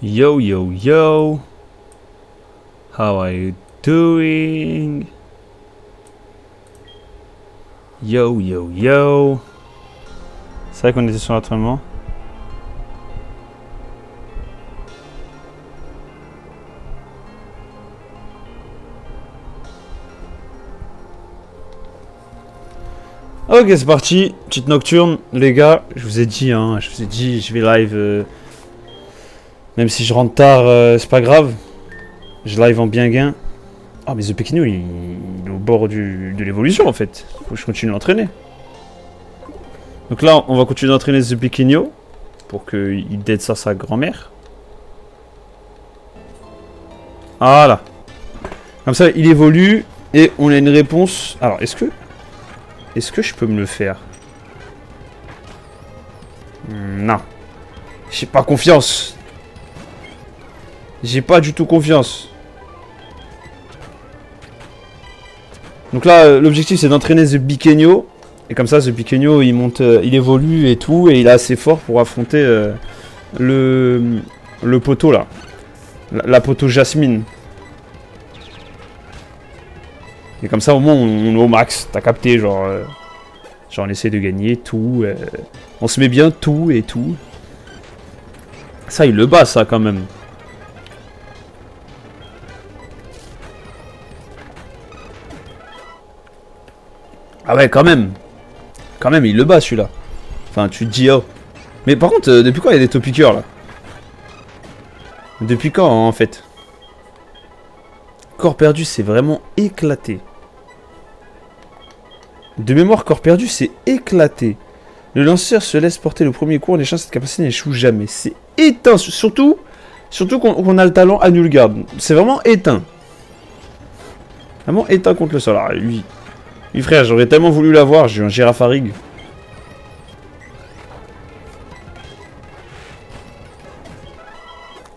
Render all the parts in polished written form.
Yo, yo, yo. How are you doing? Yo, yo, yo. C'est vrai qu'on était sur l'entraînement. Ok, c'est parti. Petite nocturne, les gars. Je vous ai dit, je vais live. Même si je rentre tard, c'est pas grave. Je live en bien gain. Ah, mais The Pequeno, il est au bord de l'évolution en fait. Faut que je continue d'entraîner. Donc là, on va continuer d'entraîner The Pequeno pour qu'il dead ça sa grand-mère. Voilà. Comme ça, il évolue et on a une réponse. Alors, est-ce que je peux me le faire? Non. J'ai pas confiance. J'ai pas du tout confiance. Donc là, l'objectif c'est d'entraîner The Pequeno. Et comme ça, The Pequeno il monte, il évolue et tout. Et il est assez fort pour affronter le poteau là. La poteau Jasmine. Et comme ça, au moins, on est au max. T'as capté, genre on essaie de gagner tout. On se met bien tout et tout. Ça, il le bat, ça, quand même. Ah ouais, quand même. Quand même, il le bat, celui-là. Enfin, tu te dis, oh. Mais par contre, depuis quand il y a des top pickers, là? Depuis quand, en fait? Corps perdu, c'est vraiment éclaté. De mémoire, corps perdu, c'est éclaté. Le lanceur se laisse porter le premier coup, en échange cette capacité n'échoue jamais. C'est éteint, surtout qu'on a le talent à Nulgard. C'est vraiment éteint. Vraiment éteint contre le sol. Alors, lui frère, j'aurais tellement voulu l'avoir, j'ai eu un Girafarig.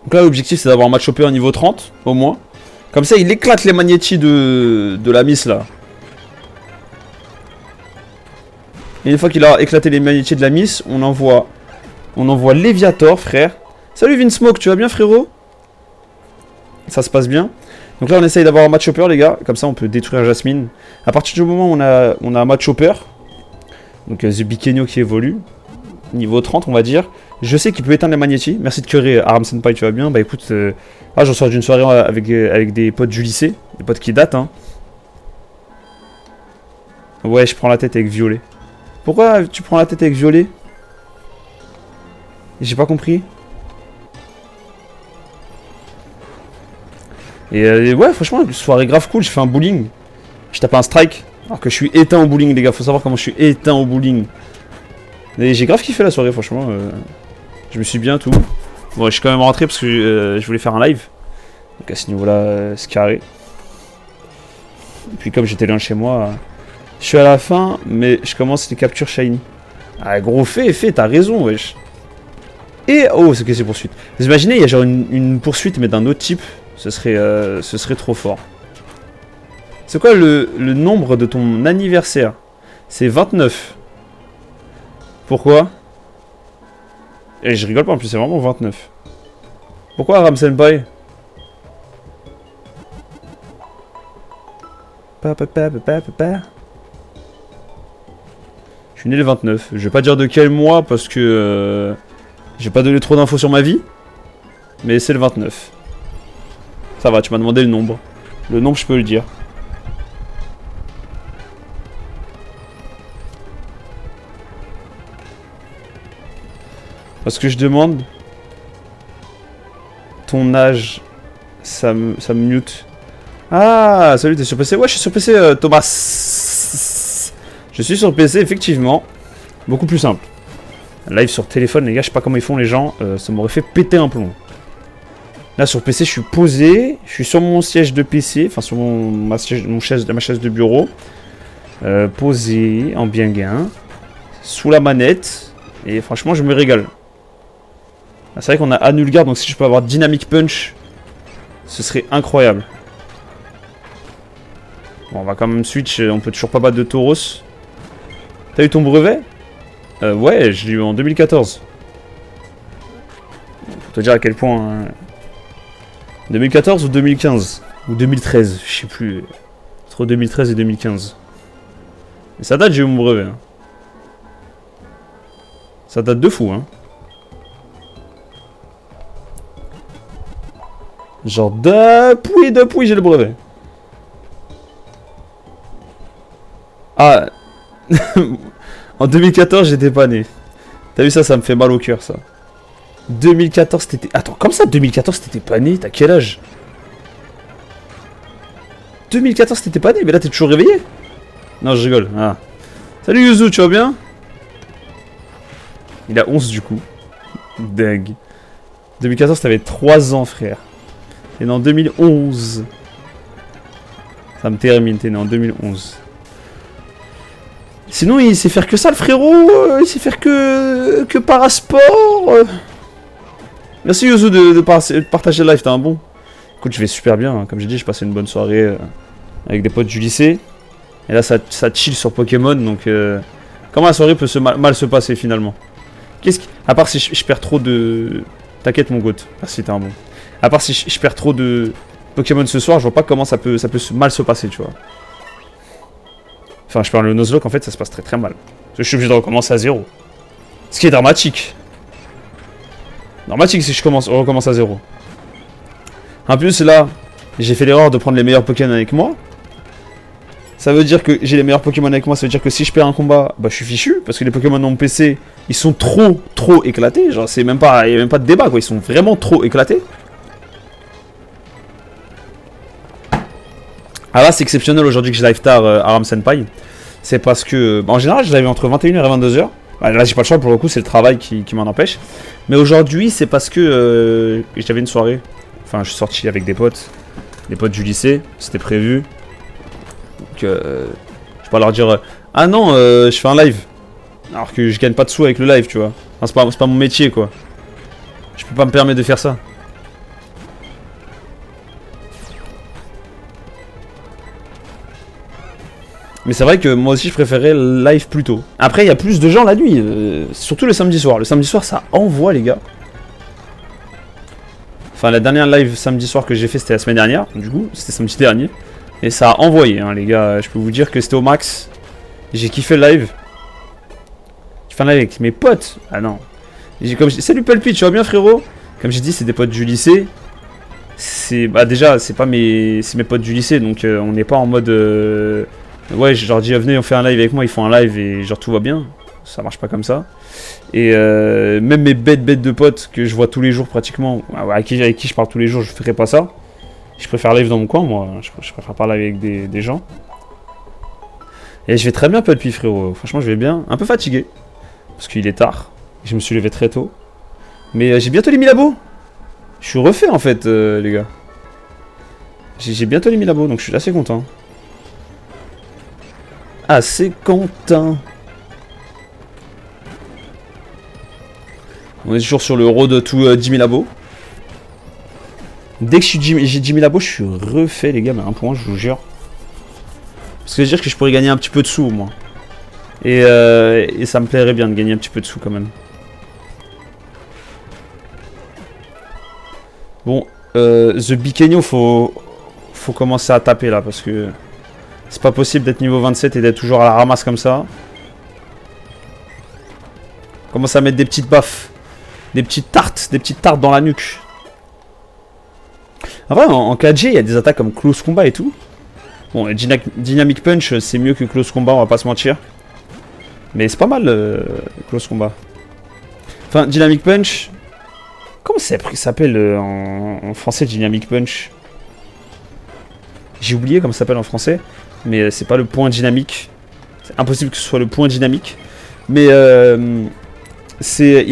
Donc là, l'objectif, c'est d'avoir un match au niveau 30, au moins. Comme ça, il éclate les magnétis de la miss, là. Et une fois qu'il a éclaté les magnétis de la miss, on envoie Léviator, frère. Salut Vinsmoke, tu vas bien, frérot? Ça se passe bien. Donc là, on essaye d'avoir un match hopper, les gars. Comme ça, on peut détruire Jasmine. À partir du moment où on a un match hopper, donc The Pequeno qui évolue, niveau 30, on va dire. Je sais qu'il peut éteindre les magnétis. Merci de curer, Aram Senpai, tu vas bien? Bah écoute, j'en sors d'une soirée avec des potes du lycée. Des potes qui datent, hein. Ouais, je prends la tête avec Violet. Pourquoi tu prends la tête avec Violet? J'ai pas compris. Et ouais, franchement, soirée grave cool, je fais un bowling. Je tape un strike. Alors que je suis éteint au bowling, les gars. Faut savoir comment je suis éteint au bowling. Et j'ai grave kiffé la soirée, franchement. Je me suis bien tout. Bon, je suis quand même rentré parce que je voulais faire un live. Donc à ce niveau-là, c'est carré. Et puis comme j'étais loin de chez moi, je suis à la fin, mais je commence les captures shiny. Ah, gros, fais, t'as raison, wesh. Et, oh, c'est que c'est poursuite. Vous imaginez, il y a genre une poursuite, mais d'un autre type. Ce serait trop fort. C'est quoi le nombre de ton anniversaire? C'est 29. Pourquoi? Et je rigole pas, en plus, c'est vraiment 29. Pourquoi, Aram Senpai? Je suis né le 29. Je vais pas dire de quel mois, parce que j'ai pas donné trop d'infos sur ma vie. Mais c'est le 29. Ça va, tu m'as demandé le nombre. Le nombre, je peux le dire. Parce que je demande ton âge, ça me mute. Ah, salut, t'es sur PC? Ouais, je suis sur PC, Thomas. Je suis sur PC, effectivement. Beaucoup plus simple. Live sur téléphone, les gars, je sais pas comment ils font les gens. Ça m'aurait fait péter un plomb. Là sur PC je suis posé, je suis sur mon siège de PC, enfin sur ma chaise de bureau, posé en bien gain, sous la manette, et franchement je me régale. C'est vrai qu'on a Anulgard, donc si je peux avoir Dynamic Punch, ce serait incroyable. Bon, on va quand même switch, on peut toujours pas battre de Tauros. T'as eu ton brevet? Ouais, je l'ai eu en 2014. te dire à quel point... Hein. 2014 ou 2015 ou 2013, je sais plus. Entre 2013 et 2015. Mais ça date, j'ai eu mon brevet. Hein. Ça date de fou, hein. Genre depuis j'ai le brevet. Ah. En 2014, j'étais pas né. T'as vu ça, ça me fait mal au cœur, ça. 2014, t'étais... Attends, comme ça, 2014, t'étais pas né? T'as quel âge? 2014, t'étais pas né, mais là, t'es toujours réveillé? Non, je rigole. Ah. Salut Yuzu, tu vas bien? Il a 11 du coup. Dingue. 2014, t'avais 3 ans, frère. T'es né en 2011. Ça me termine, t'es né en 2011. Sinon, il sait faire que ça, le frérot. Il sait faire que parasport. Merci Yuzu de partager le live, t'es un bon. Écoute, je vais super bien. Hein. Comme j'ai dit, je passais une bonne soirée avec des potes du lycée. Et là, ça chill sur Pokémon. Donc, comment la soirée peut mal se passer finalement? À part si je perds trop de... T'inquiète, mon goat. Merci, t'es un bon. À part si je perds trop de Pokémon ce soir, je vois pas comment ça peut mal se passer, tu vois. Enfin, je perds le Nuzlocke, en fait, ça se passe très très mal. Parce que je suis obligé de recommencer à 0. Ce qui est dramatique. Dramatique si je recommence à 0. En plus, là, j'ai fait l'erreur de prendre les meilleurs Pokémon avec moi. Ça veut dire que j'ai les meilleurs Pokémon avec moi, ça veut dire que si je perds un combat, bah je suis fichu, parce que les Pokémon de mon PC, ils sont trop éclatés, genre c'est même pas, il n'y a même pas de débat quoi, ils sont vraiment trop éclatés. Ah là c'est exceptionnel aujourd'hui que je live tard Aram Senpai, c'est parce que, bah, en général je live entre 21h et 22h, bah, là j'ai pas le choix pour le coup, c'est le travail qui m'en empêche, mais aujourd'hui c'est parce que j'avais une soirée, enfin je suis sorti avec des potes du lycée, c'était prévu. Donc, je vais pas leur dire ah non, je fais un live. Alors que je gagne pas de sous avec le live, tu vois. Enfin, c'est pas mon métier, quoi. Je peux pas me permettre de faire ça. Mais c'est vrai que moi aussi, je préférais le live plus tôt. Après, il y a plus de gens la nuit. Surtout le samedi soir. Le samedi soir, ça envoie, les gars. Enfin, la dernière live samedi soir que j'ai fait, c'était la semaine dernière. Du coup, c'était samedi dernier. Et ça a envoyé, hein, les gars. Je peux vous dire que c'était au max. J'ai kiffé le live. Je fais un live avec mes potes. Ah non. Salut Pulpit, tu vas bien, frérot? Comme j'ai dit, c'est des potes du lycée. Bah déjà, c'est mes potes du lycée. Donc, on n'est pas en mode... Ouais, je leur dis, venez, on fait un live avec moi. Ils font un live et genre tout va bien. Ça marche pas comme ça. Et même mes bêtes de potes que je vois tous les jours pratiquement, avec qui je parle tous les jours, je ferai pas ça. Je préfère live dans mon coin, moi. Je préfère parler avec des gens. Et je vais très bien, Pulpy, frérot. Franchement, je vais bien. Un peu fatigué. Parce qu'il est tard. Je me suis levé très tôt. Mais j'ai bientôt les 1000 abos. Je suis refait, en fait, les gars. J'ai bientôt les 1000 abos, donc je suis assez content. Assez content. On est toujours sur le road to 10 000 abos. Dès que j'ai 10 000 abos, je suis refait, les gars, mais à un point, je vous jure. Parce que ça veut dire que je pourrais gagner un petit peu de sous, au moins. Et ça me plairait bien de gagner un petit peu de sous, quand même. Bon, The Bikenyo, faut commencer à taper, là, parce que... C'est pas possible d'être niveau 27 et d'être toujours à la ramasse comme ça. Commence à mettre des petites baffes. Des petites tartes dans la nuque. En vrai, en 4G, il y a des attaques comme Close Combat et tout. Bon, Dynamic Punch, c'est mieux que Close Combat, on va pas se mentir. Mais c'est pas mal, Close Combat. Enfin, Dynamic Punch... Comment ça s'appelle en français, Dynamic Punch? J'ai oublié comment ça s'appelle en français. Mais c'est pas le point dynamique. C'est impossible que ce soit le point dynamique. Mais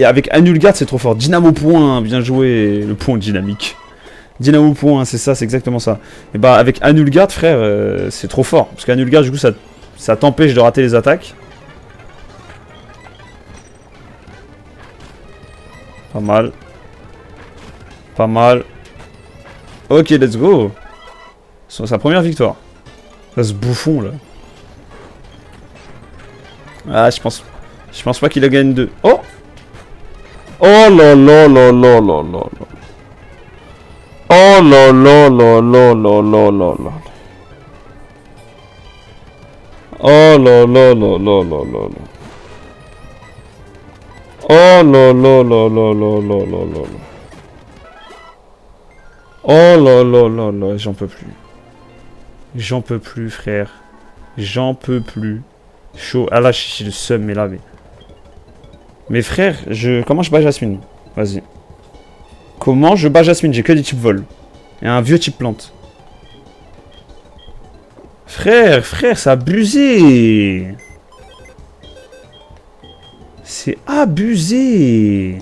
avec Anulgard, c'est trop fort. Dynamo point, bien joué, le point dynamique. Dynamo point, c'est ça, c'est exactement ça. Et bah avec Anulgard, frère, c'est trop fort. Parce qu'Anulgard, du coup, ça t'empêche de rater les attaques. Pas mal. Pas mal. Ok, let's go. C'est sa première victoire. Là, ce bouffon, là. Ah, je pense pas qu'il a gagné 2. Oh! Oh là là là là là là là. Oh là là là là là là là là. Oh là là là là là là là. Oh là là là là là là là là. Oh là là là là, j'en peux plus. J'en peux plus, frère. J'en peux plus. Chaud. Ah là, j'ai le seum, mais là, mais... Mais frère, comment je bats Jasmine? Vas-y. Comment je bats Jasmine? J'ai que des types vol. Et un vieux type plante. Frère, c'est abusé. C'est abusé.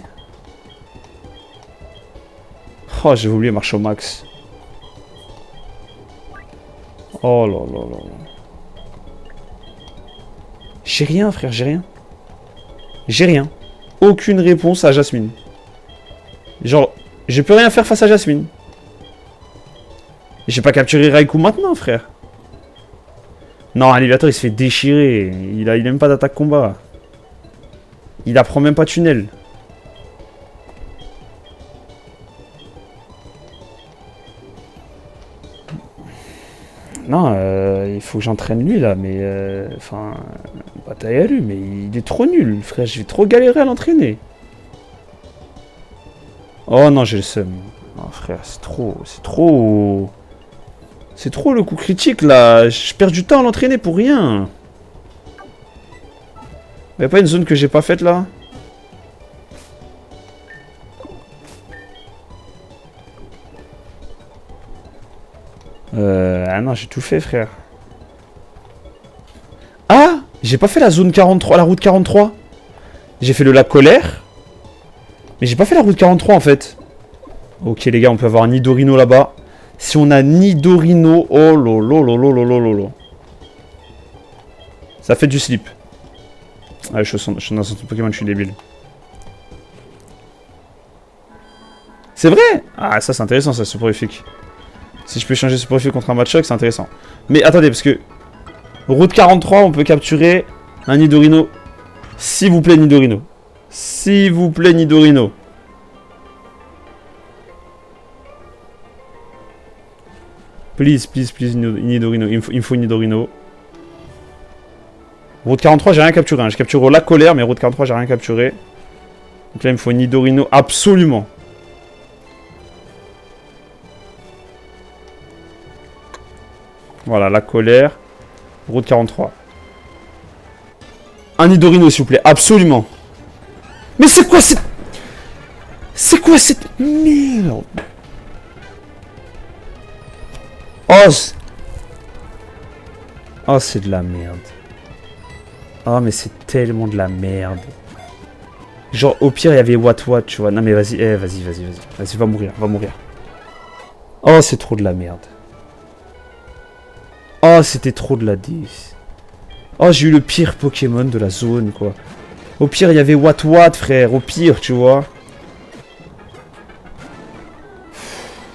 Oh, j'ai oublié marche au max. Oh là là là là. J'ai rien, frère, j'ai rien. J'ai rien. Aucune réponse à Jasmine. Genre, je peux rien faire face à Jasmine. J'ai pas capturé Raikou maintenant, frère. Non, Alligator, il se fait déchirer. Il a même pas d'attaque combat. Il apprend même pas tunnel. Non, il faut que j'entraîne lui, là, mais... Enfin... bataille à lui, mais il est trop nul, frère. Je vais trop galérer à l'entraîner. Oh non, j'ai le seum. Oh, frère, c'est trop... C'est trop... C'est trop le coup critique, là. Je perds du temps à l'entraîner pour rien. Y'a pas une zone que j'ai pas faite, là? Ah non, j'ai tout fait, frère. Ah! J'ai pas fait la zone 43, la route 43. J'ai fait le lac Colère. Mais j'ai pas fait la route 43, en fait. Ok, les gars, on peut avoir un Nidorino là-bas. Si on a Nidorino... Oh lolo lolo lolo lolo. Ça fait du slip. Ah, je suis dans un Pokémon, je suis débile. C'est vrai! Ah, ça, c'est intéressant, ça, soporifique. Si je peux changer soporifique contre un Machoke, c'est intéressant. Mais attendez, parce que... Route 43, on peut capturer un Nidorino. S'il vous plaît, Nidorino. S'il vous plaît, Nidorino. Please, please, please, Nidorino. Il me faut Nidorino. Route 43, j'ai rien capturé. Hein. Je capture la colère, mais route 43, j'ai rien capturé. Donc là, il me faut Nidorino absolument. Voilà, la colère. Route 43. Un Nidorino, s'il vous plaît. Absolument. Mais c'est quoi cette... C'est quoi cette merde? Oh, c'est de la merde. Oh, mais c'est tellement de la merde. Genre, au pire, il y avait What, tu vois. Non, mais vas-y, vas-y. Vas-y, va mourir, va mourir. Oh, c'est trop de la merde. Oh, c'était trop de la 10. Oh, j'ai eu le pire Pokémon de la zone, quoi. Au pire, il y avait What, frère. Au pire, tu vois.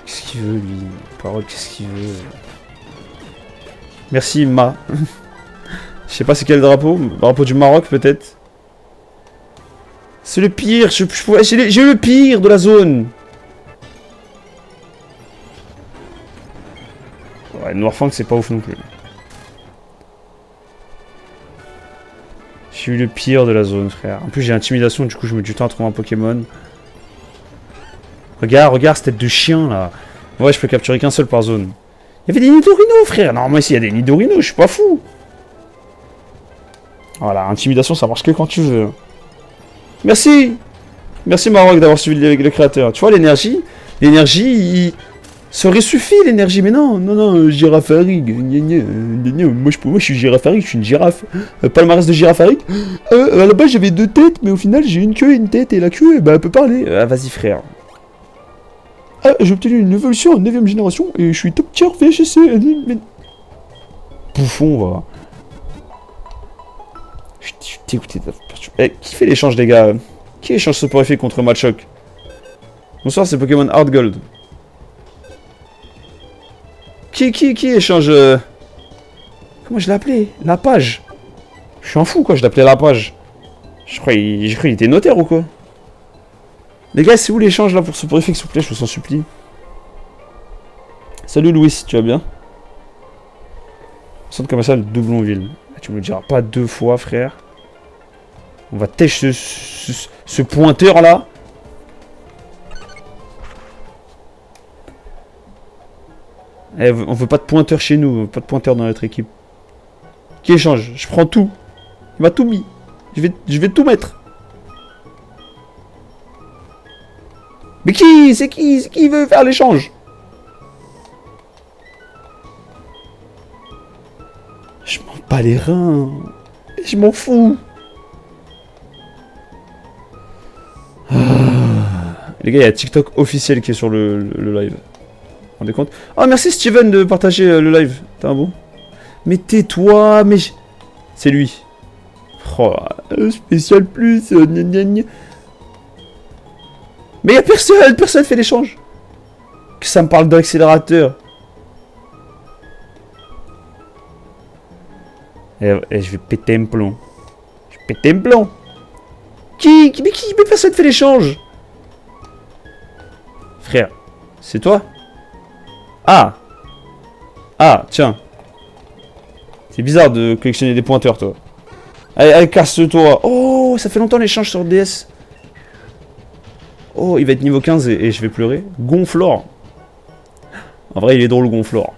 Qu'est-ce qu'il veut, lui? Parole, qu'est-ce qu'il veut? Merci, Ma. Je sais pas c'est quel drapeau. Drapeau du Maroc, peut-être. C'est le pire. J'ai eu le pire de la zone. Ouais, Noirfang, c'est pas ouf non plus. J'ai eu le pire de la zone, frère. En plus, j'ai intimidation, du coup, je mets du temps à trouver un Pokémon. Regarde cette tête de chien, là. Ouais, je peux capturer qu'un seul par zone. Il y avait des Nidorino, frère. Normalement, ici, il y a des Nidorino, je suis pas fou. Voilà, intimidation, ça marche que quand tu veux. Merci. Merci, Maroc, d'avoir suivi le créateur. Tu vois, l'énergie, ça aurait suffi, l'énergie, mais non, Girafarig. Moi, je suis Girafarig, je suis une girafe. Palmarès de Girafarig. À la base, j'avais 2 têtes, mais au final, j'ai une queue et une tête, et la queue, bah, elle peut parler. Vas-y, frère. Ah, j'ai obtenu une évolution en 9ème génération, et je suis top tier VHC. Bouffon, va. Je suis dégoûté de la perturbation. Qui fait l'échange, les gars? Qui échange soporifique contre Machoke? Bonsoir, c'est Pokémon Hard Gold. Qui échange... Comment je l'ai appelé? La page. Je suis un fou, quoi, je l'appelais la page. Je crois qu'il était notaire ou quoi? Les gars, c'est où l'échange là pour ce préfixe, s'il vous plaît, je vous en supplie. Salut Louis, tu vas bien? Centre commercial de Doublonville. Tu me le diras pas 2 fois, frère. On va têche ce pointeur là. Eh, on veut pas de pointeur chez nous, pas de pointeur dans notre équipe. Qui échange? Je prends tout. Il m'a tout mis. Je vais tout mettre. Mais qui? C'est qui veut faire l'échange? Je m'en bats les reins. Je m'en fous. Ah. Les gars, il y a TikTok officiel qui est sur le live. Vous vous rendez compte? Oh, merci Steven de partager le live. T'es un bon? Mais tais-toi, mais... C'est lui. Oh, spécial plus. Gna gna gna. Mais y'a personne fait l'échange. Que ça me parle d'accélérateur. Et je vais péter un plomb. Je vais péter un plomb. Mais personne fait l'échange. Frère, c'est toi? Ah, tiens. C'est bizarre de collectionner des pointeurs, toi. Allez, casse-toi. Oh, ça fait longtemps l'échange sur DS. Oh, il va être niveau 15 et je vais pleurer. Gonflore. En vrai, il est drôle, Gonflore.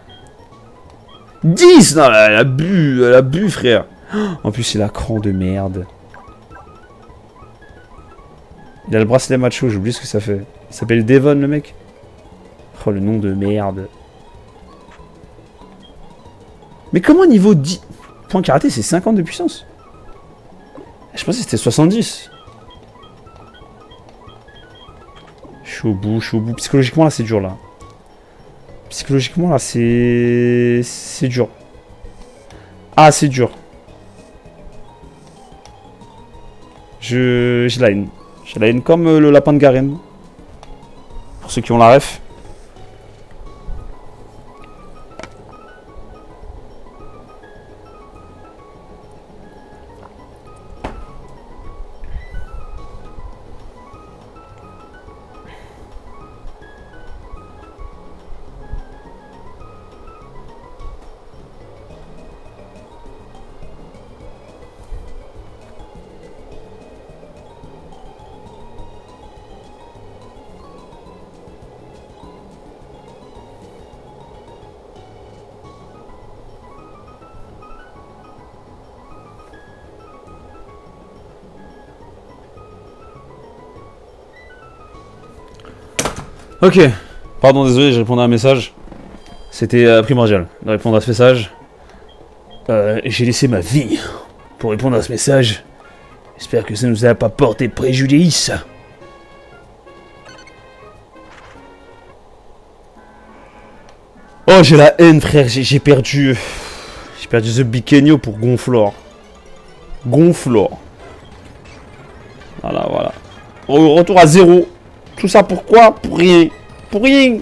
10. Non, elle a bu, frère. En plus, il a cran de merde. Il a le bracelet macho, j'ai oublié ce que ça fait. Il s'appelle Devon, le mec. Oh, le nom de merde. Mais comment niveau 10 point karaté, c'est 50 de puissance? Je pensais que c'était 70. Je suis au bout. Psychologiquement, là, c'est dur, là. Psychologiquement, là, c'est dur. Ah, c'est dur. J'ai la haine. J'ai la haine comme le lapin de Garen. Pour ceux qui ont la ref. Ok, pardon, désolé, j'ai répondu à un message. C'était primordial de répondre à ce message. J'ai laissé ma vie pour répondre à ce message. J'espère que ça ne nous a pas porté préjudice. Oh, j'ai la haine, frère, j'ai perdu... J'ai perdu The Bikenio pour Gonflore. Gonflore. Voilà. Retour à 0. Tout ça pourquoi? Pour rien. Pour rien.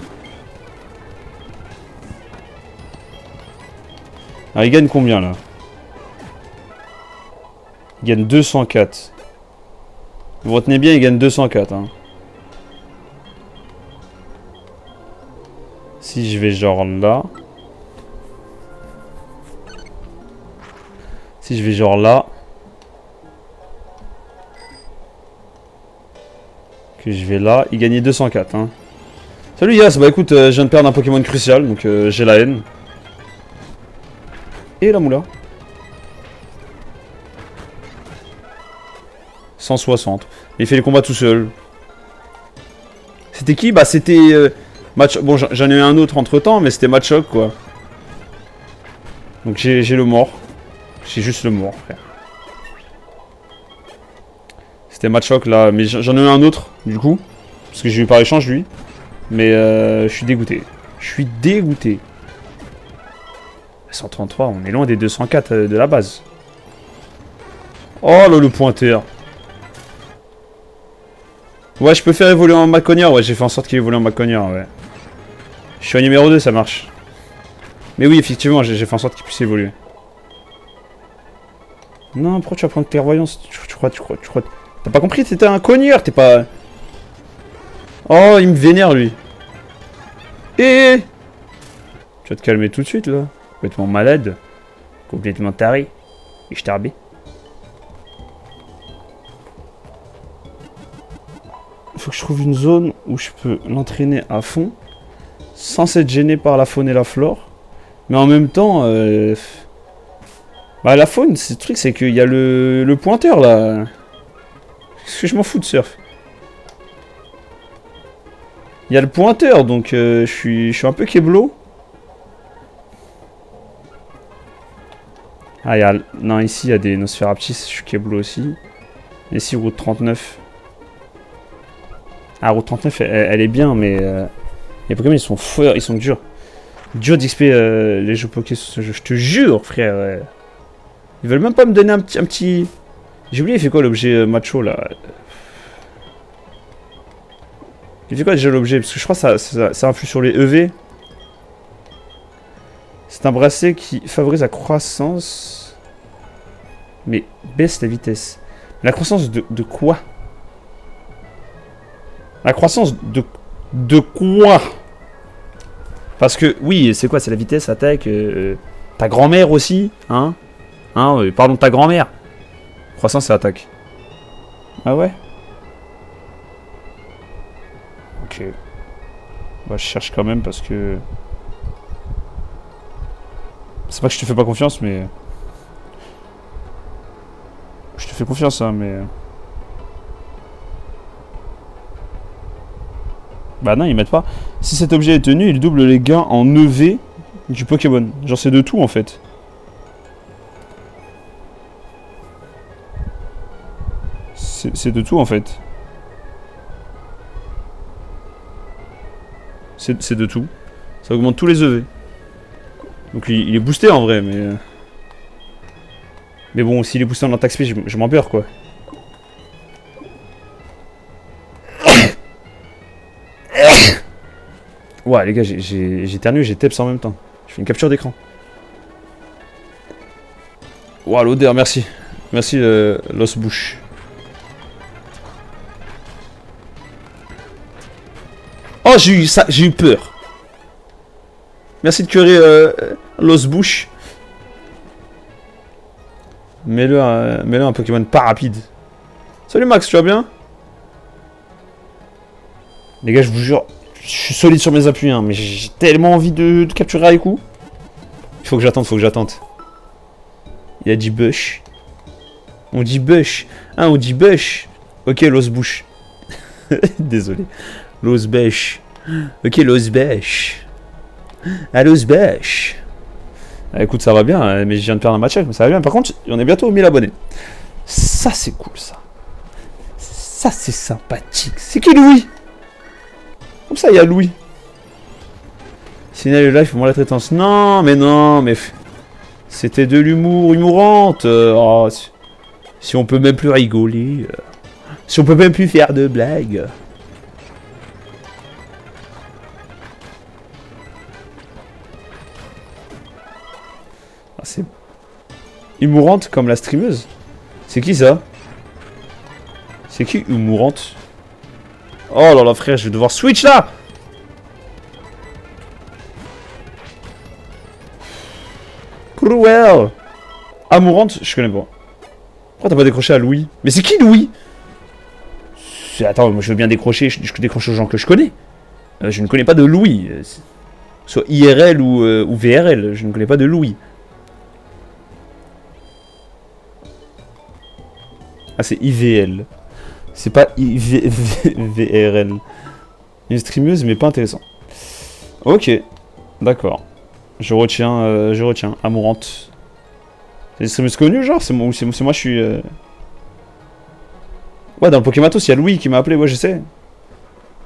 Ah, il gagne combien là? Il gagne 204. Vous retenez bien, il gagne 204. Hein. Si je vais genre là. Si je vais genre là. Que je vais là, il gagnait 204. Hein. Salut Yas, bah écoute, je viens de perdre un Pokémon crucial, donc j'ai la haine. Et la moula. 160. Il fait les combats tout seul. C'était qui? Bah c'était... match... Bon, j'en ai eu un autre entre temps, mais c'était Matchok quoi. Donc j'ai le mort. J'ai juste le mort, frère. C'était Matchok là, mais j'en ai eu un autre, du coup. Parce que j'ai eu par échange, lui. Mais je suis dégoûté. Je suis dégoûté. 133, on est loin des 204 de la base. Oh là, le pointeur. Ouais, je peux faire évoluer en Maconia. Ouais, j'ai fait en sorte qu'il évolue en Maconia, ouais. Je suis à numéro 2, ça marche. Mais oui, effectivement, j'ai fait en sorte qu'il puisse évoluer. Non, pourquoi tu vas prendre clairvoyance? Tu crois... T'as pas compris, t'étais un cogneur, t'es pas... Oh, il me vénère, lui. Tu vas te calmer tout de suite, là. Complètement malade. Complètement taré. Et je tarbé. Faut que je trouve une zone où je peux l'entraîner à fond. Sans être gêné par la faune et la flore. Mais en même temps... Bah, la faune, le truc, c'est qu'il y a le pointeur, là. Qu'est-ce que je m'en fous de surf? Il y a le pointeur, donc je suis un peu keblo. Ah, il y a... Non, ici, il y a des Nosferaptis, je suis keblo aussi. Ici, route 39. Ah, route 39, elle est bien, mais... les Pokémon, ils sont forts, ils sont durs. Dur d'XP les jeux Poké sur ce jeu, je te jure, frère. Ils veulent même pas me donner un petit... J'ai oublié, il fait quoi l'objet macho, là? Il fait quoi déjà l'objet? Parce que je crois que ça influe sur les EV. C'est un bracelet qui favorise la croissance. Mais baisse la vitesse. La croissance de quoi? La croissance de quoi? Parce que, oui, c'est quoi? C'est la vitesse, attaque. Ta grand-mère aussi, hein? Pardon, ta grand-mère. Croissance et attaque. Ah ouais? Ok. Bah, je cherche quand même parce que... C'est pas que je te fais pas confiance, mais... Je te fais confiance, hein, mais... Bah non, ils mettent pas. Si cet objet est tenu, il double les gains en EV du Pokémon. Genre, c'est de tout, en fait. C'est de tout, en fait. C'est de tout. Ça augmente tous les EV. Donc il est boosté en vrai, mais... Mais bon, s'il est boosté en attaque speed, je m'en beurre, quoi. Ouais, les gars, j'ai éternué, j'ai teps en même temps. Je fais une capture d'écran. Ouah, l'odeur, merci. Merci, Los Bush. Oh, j'ai eu peur. Merci de curer Los Bush. Mets-le un Pokémon pas rapide. Salut Max, tu vas bien? Les gars, je vous jure, je suis solide sur mes appuis, hein, mais j'ai tellement envie de capturer avec coup. Il faut que j'attende, Il a dit Bush. On dit Bush. Ah, on dit Bush. Ok, Los Bush. Désolé. Los Bush. Ok, Los Bush. Ah, Los Bush. Ah, écoute, ça va bien, mais je viens de perdre un match, mais ça va bien. Par contre, on est bientôt aux 1000 abonnés. Ça, c'est cool, ça. Ça, c'est sympathique. C'est qui, Louis? Comme ça, il y a Louis. Signal le live pour moi la traitance. Non, mais... C'était de l'humour, humorante. Oh, si on peut même plus rigoler. Si on peut même plus faire de blagues. Ah, c'est... Humorante comme la streameuse. C'est qui ça? C'est qui humorante? Oh là là frère, je vais devoir switch là. Cruel. Amourante, je connais pas. Pourquoi t'as pas décroché à Louis? Mais c'est qui Louis? Attends, moi je veux bien décrocher, je décroche aux gens que je connais. Je ne connais pas de Louis. Soit IRL ou VRL, je ne connais pas de Louis. Ah, c'est IVL. C'est pas IVRL. Une streameuse, mais pas intéressant. Ok, d'accord. Je retiens. Amourante. C'est une streameuse connue, genre? C'est moi, je suis... Ouais, dans le Pokématos, il y a Louis qui m'a appelé, ouais, je sais.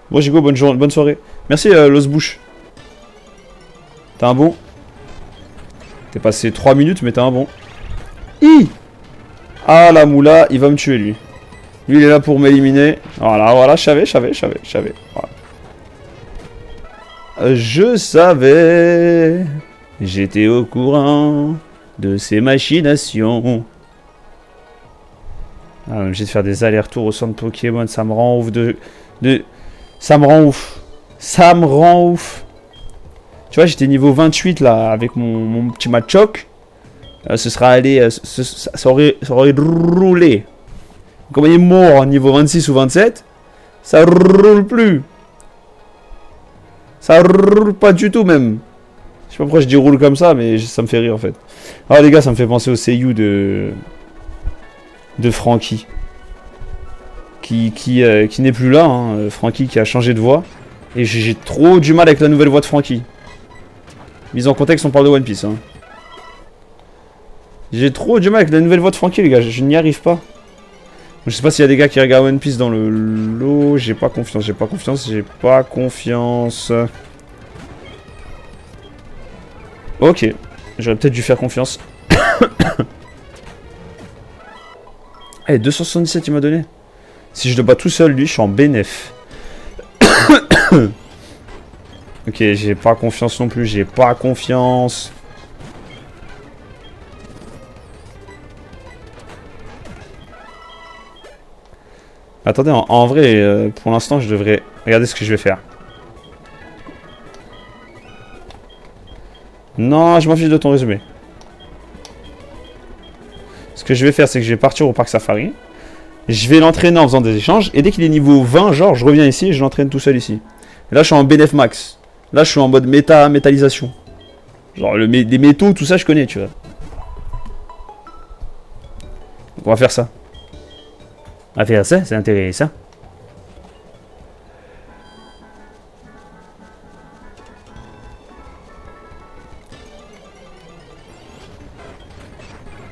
Bon, Jigo, bonne soirée. Merci, Los Bush. T'as un bon. T'es passé 3 minutes, mais t'as un bon. Ah, la moula, il va me tuer, lui. Lui, il est là pour m'éliminer. Voilà, je savais. Voilà. Je savais. J'étais au courant de ces machinations. Ah, j'ai de faire des allers-retours au centre Pokémon, ça me rend ouf de... Ça me rend ouf. Ça me rend ouf. Tu vois, j'étais niveau 28 là, avec mon petit Machoc. Ce sera allé... ça aurait roulé. Comme il est mort niveau 26 ou 27, ça roule plus. Ça roule pas du tout même. Je sais pas pourquoi je dis roule comme ça, mais ça me fait rire en fait. Ah les gars, ça me fait penser au seiyuu de Franky. Qui n'est plus là, hein. Franky qui a changé de voix. Et j'ai trop du mal avec la nouvelle voix de Franky. Mise en contexte, on parle de One Piece. Hein. J'ai trop du mal avec la nouvelle voix de Franky, les gars. Je n'y arrive pas. Je sais pas s'il y a des gars qui regardent One Piece dans le lot. J'ai pas confiance, j'ai pas confiance, j'ai pas confiance. Ok. J'aurais peut-être dû faire confiance. Eh, 277 il m'a donné. Si je le bats tout seul, lui, je suis en bénéf. Ok, j'ai pas confiance non plus, j'ai pas confiance. Attendez, en vrai, pour l'instant, je devrais... Regardez ce que je vais faire. Non, je m'en fiche de ton résumé. Ce que je vais faire, c'est que je vais partir au parc Safari. Je vais l'entraîner en faisant des échanges. Et dès qu'il est niveau 20, genre, je reviens ici et je l'entraîne tout seul ici. Et là, je suis en BNF max. Là, je suis en mode métallisation. Genre, les métaux, tout ça, je connais, tu vois. Donc, on va faire ça. On va faire ça, c'est intéressant.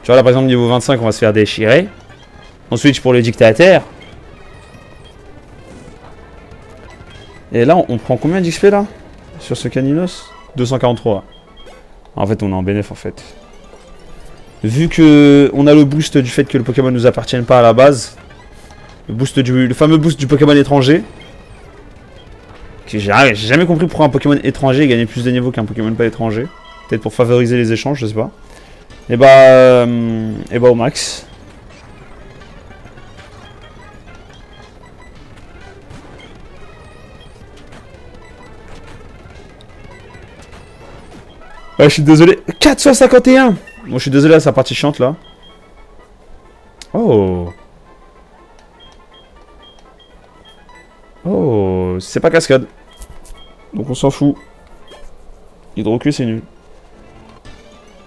Tu vois, là, par exemple, niveau 25, on va se faire déchirer. Ensuite, pour le dictateur. Et là, on prend combien d'XP, là? Sur ce Caninos 243. En fait, on est en bénéf, en fait. Vu que on a le boost du fait que le Pokémon ne nous appartienne pas à la base. Le fameux boost du Pokémon étranger. J'ai jamais compris pourquoi un Pokémon étranger gagnait plus de niveaux qu'un Pokémon pas étranger. Peut-être pour favoriser les échanges, je sais pas. Et bah au max. Ouais, je suis désolé. 451. Bon, je suis désolé à sa partie chiante là. Oh. Oh, c'est pas cascade. Donc on s'en fout. Hydrocu, c'est nul.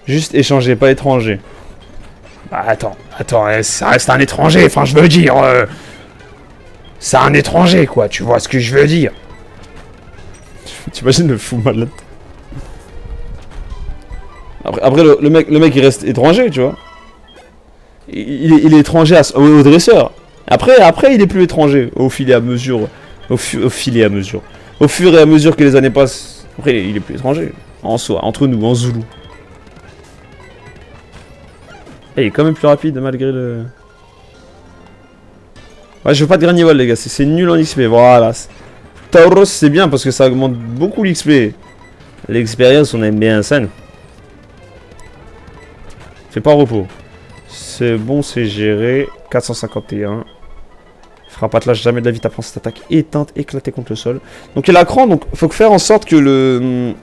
Juste échanger, pas étranger. Bah attends, ça reste un étranger, enfin je veux dire... c'est un étranger quoi, tu vois ce que je veux dire. T'imagines le fou malade. Après le mec il reste étranger, tu vois. Il est étranger au dresseur. Après il est plus étranger, au fil et à mesure. Au fil et à mesure. Au fur et à mesure que les années passent. Après il est plus étranger. En soi, entre nous, en Zoulou. Et il est quand même plus rapide malgré le... Ouais, je veux pas de Granny Wall, les gars, c'est nul en XP, voilà. Tauros, c'est bien parce que ça augmente beaucoup l'XP. L'expérience, on aime bien ça. Fais pas repos. C'est bon, c'est géré. 451. Fera pas de lâche jamais de la vie, t'apprends cette attaque éteinte, éclatée contre le sol. Donc il a cran, donc faut faire en sorte que le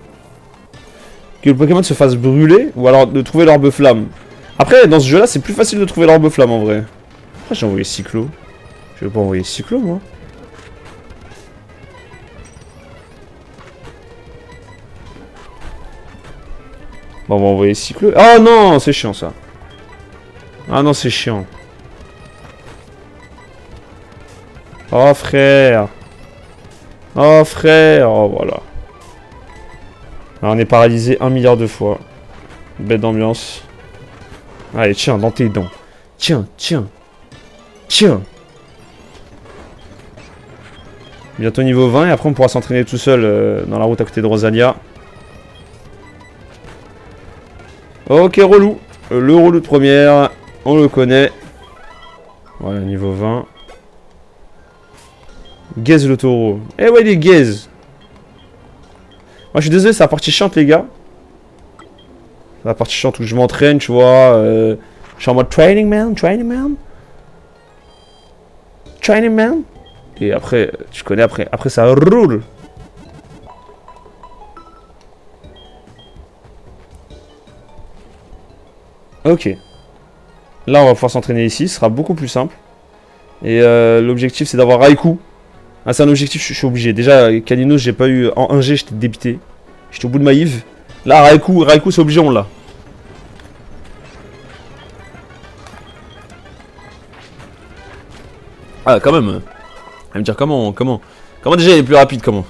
Pokémon se fasse brûler, ou alors de trouver l'orbe flamme. Après, dans ce jeu-là, c'est plus facile de trouver l'orbe flamme, en vrai. Pourquoi j'ai envoyé Cyclo? Je vais pas envoyer Cyclo, moi. Bon, on va envoyer Cyclo. Oh non, c'est chiant, ça. Ah non, c'est chiant. Oh, frère. Oh, frère. Oh, voilà. Alors, on est paralysé 1 milliard de fois. Bête d'ambiance. Allez, tiens, dans tes dents. Tiens, tiens. Tiens. Bientôt niveau 20 et après on pourra s'entraîner tout seul dans la route à côté de Rosalia. Ok, relou. Le relou de première, on le connaît. Voilà, niveau 20. Gaze le taureau. Eh ouais, il est gaze. Moi je suis désolé, c'est la partie chiante, les gars. La partie chiante où je m'entraîne, tu vois. Je suis en mode training man, training man. Training man. Et après, tu connais, après ça roule. Ok. Là, on va pouvoir s'entraîner ici, ce sera beaucoup plus simple. Et l'objectif, c'est d'avoir Raikou. Ah, c'est un objectif, je suis obligé. Déjà, Kalinos, j'ai pas eu en 1G, j'étais débité. J'étais au bout de ma Yves. Là, Raikou c'est obligé, on l'a. Ah, quand même. Elle va me dire comment déjà il est plus rapide, comment.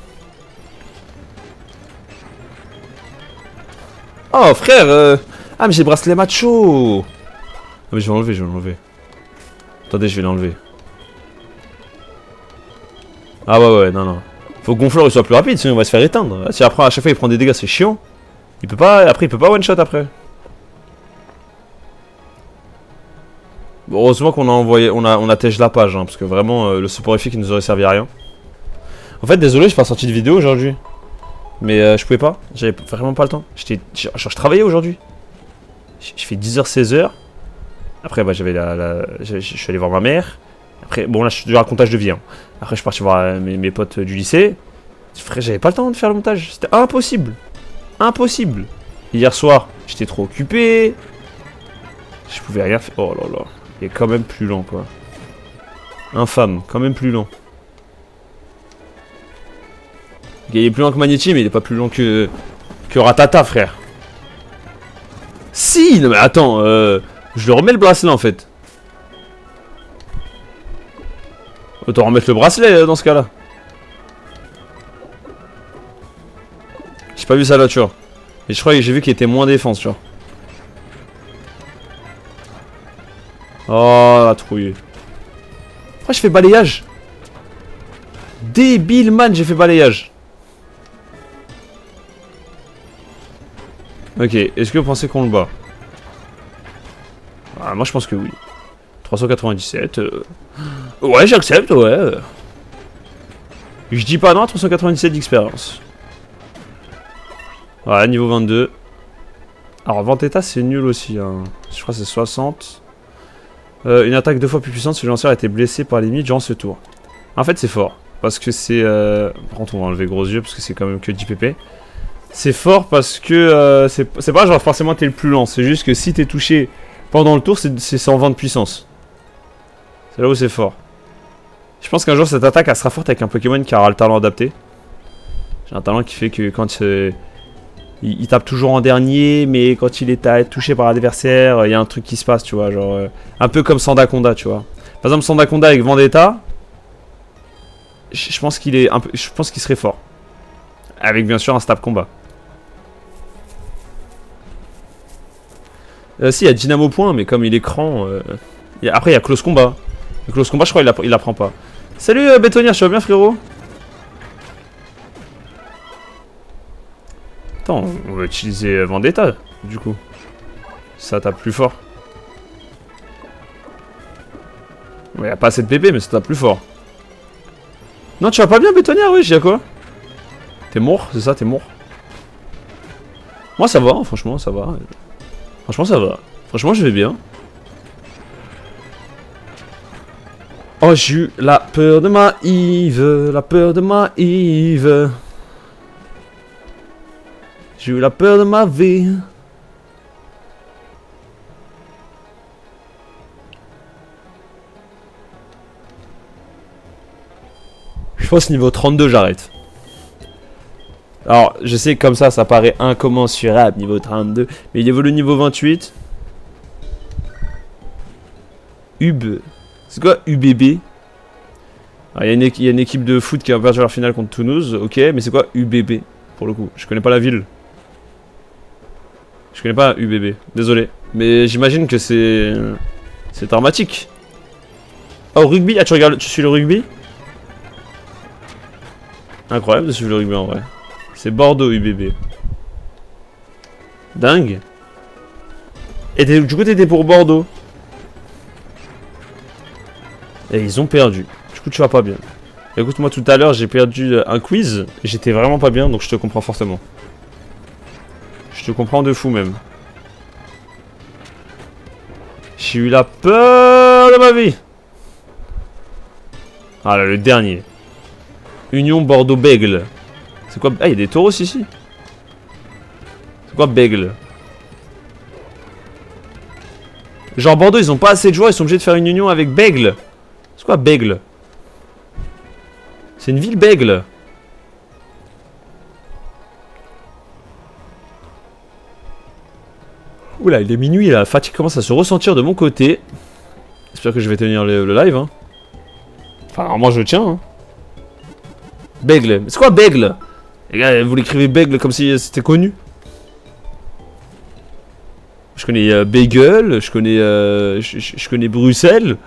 Oh, frère. Ah, mais j'ai le bracelet macho. Ah, mais je vais l'enlever. Attendez, je vais l'enlever. Ah ouais, non. Faut que Gonfleur il soit plus rapide, sinon il va se faire éteindre. Si après, à chaque fois, il prend des dégâts, c'est chiant. Il peut pas one shot après. Bon, heureusement qu'on a envoyé, on a tège la page, hein, parce que vraiment, le soporifique il nous aurait servi à rien. En fait, désolé, je suis pas sorti de vidéo aujourd'hui. Mais je pouvais pas, j'avais vraiment pas le temps. Je travaillais aujourd'hui. J'ai fait 10h, 16h. Après, bah, je suis allé voir ma mère. Après, bon, là, je suis déjà à comptage de vie. Hein. Après, je suis parti voir mes potes du lycée. Frère, j'avais pas le temps de faire le montage. C'était impossible. Impossible. Hier soir, j'étais trop occupé. Je pouvais rien faire. Oh là là. Il est quand même plus lent, quoi. Infâme, quand même plus lent. Il est plus lent que Magnéti, mais il est pas plus lent que Ratata, frère. Si, non mais attends, je lui remets le bracelet en fait. Autant remettre le bracelet dans ce cas-là. J'ai pas vu ça là, tu vois. Et je crois que j'ai vu qu'il était moins défense, tu vois. Oh, la trouille. Pourquoi je fais balayage? Débile, man, j'ai fait balayage. Ok, est-ce que vous pensez qu'on le bat? Ah, moi je pense que oui. 397. Ouais, j'accepte, ouais. Je dis pas non à 397 d'expérience. Ouais, niveau 22. Alors, Venteta, c'est nul aussi. Hein. Je crois que c'est 60. Une attaque 2 fois plus puissante si le lanceur a été blessé par l'ennemi durant ce tour. En fait, c'est fort. Parce que c'est... Par contre, on va enlever gros yeux parce que c'est quand même que 10 pp. C'est fort parce que c'est pas genre forcément t'es le plus lent. C'est juste que si t'es touché pendant le tour, c'est 120 de puissance. C'est là où c'est fort. Je pense qu'un jour, cette attaque, elle sera forte avec un Pokémon qui aura le talent adapté. J'ai un talent qui fait que quand... il tape toujours en dernier, mais quand il est touché par l'adversaire, il y a un truc qui se passe, tu vois, genre un peu comme Sandaconda, tu vois. Par exemple, Sandaconda avec Vendetta, je pense qu'il est je pense qu'il serait fort, avec bien sûr un stab combat. Si, il y a Dynamo Point, mais comme il est cran, après il y a Close Combat. Le Close Combat, je crois il l'apprend pas. Salut Bétonnière, tu vas bien, frérot? Attends, on va utiliser Vendetta, du coup. Ça tape plus fort. Ouais, y a pas assez de PP, mais ça tape plus fort. Non, tu vas pas bien, Bétonnière, oui, j'ai quoi? T'es mort, c'est ça, t'es mort. Moi, ça va, hein, franchement, ça va. Franchement, ça va. Franchement, je vais bien. Oh, j'ai eu la peur de ma Yves, la peur de ma Yves. J'ai eu la peur de ma vie. Je pense niveau 32 j'arrête. Alors je sais que comme ça paraît incommensurable niveau 32. Mais il évolue niveau 28. UB. C'est quoi UBB? Il y a une équipe de foot qui a perdu leur finale contre Toulouse. Ok, mais c'est quoi UBB pour le coup? Je connais pas la ville. Je connais pas UBB, désolé. Mais j'imagine que c'est dramatique. Oh, rugby? Ah, tu suis le rugby? Incroyable de suivre le rugby en vrai. C'est Bordeaux UBB. Dingue. Et du coup, t'étais pour Bordeaux. Et ils ont perdu. Du coup, tu vas pas bien. Écoute, moi tout à l'heure, j'ai perdu un quiz. Et j'étais vraiment pas bien, donc je te comprends forcément. Je te comprends de fou même. J'ai eu la peur de ma vie. Ah là, le dernier. Union Bordeaux-Bègle. C'est quoi? Ah, il y a des taureaux ici. C'est quoi Bègle? Genre Bordeaux, ils ont pas assez de joueurs, ils sont obligés de faire une union avec Bègle. C'est quoi Bègle? C'est une ville Bègle. Oula, il est minuit, la fatigue commence à se ressentir de mon côté. J'espère que je vais tenir le live. Hein. Enfin, moi je tiens. Hein. Bègle. C'est quoi Bègle? Les gars, vous l'écrivez Bègle comme si c'était connu. Je connais Bagel, je connais Bruxelles,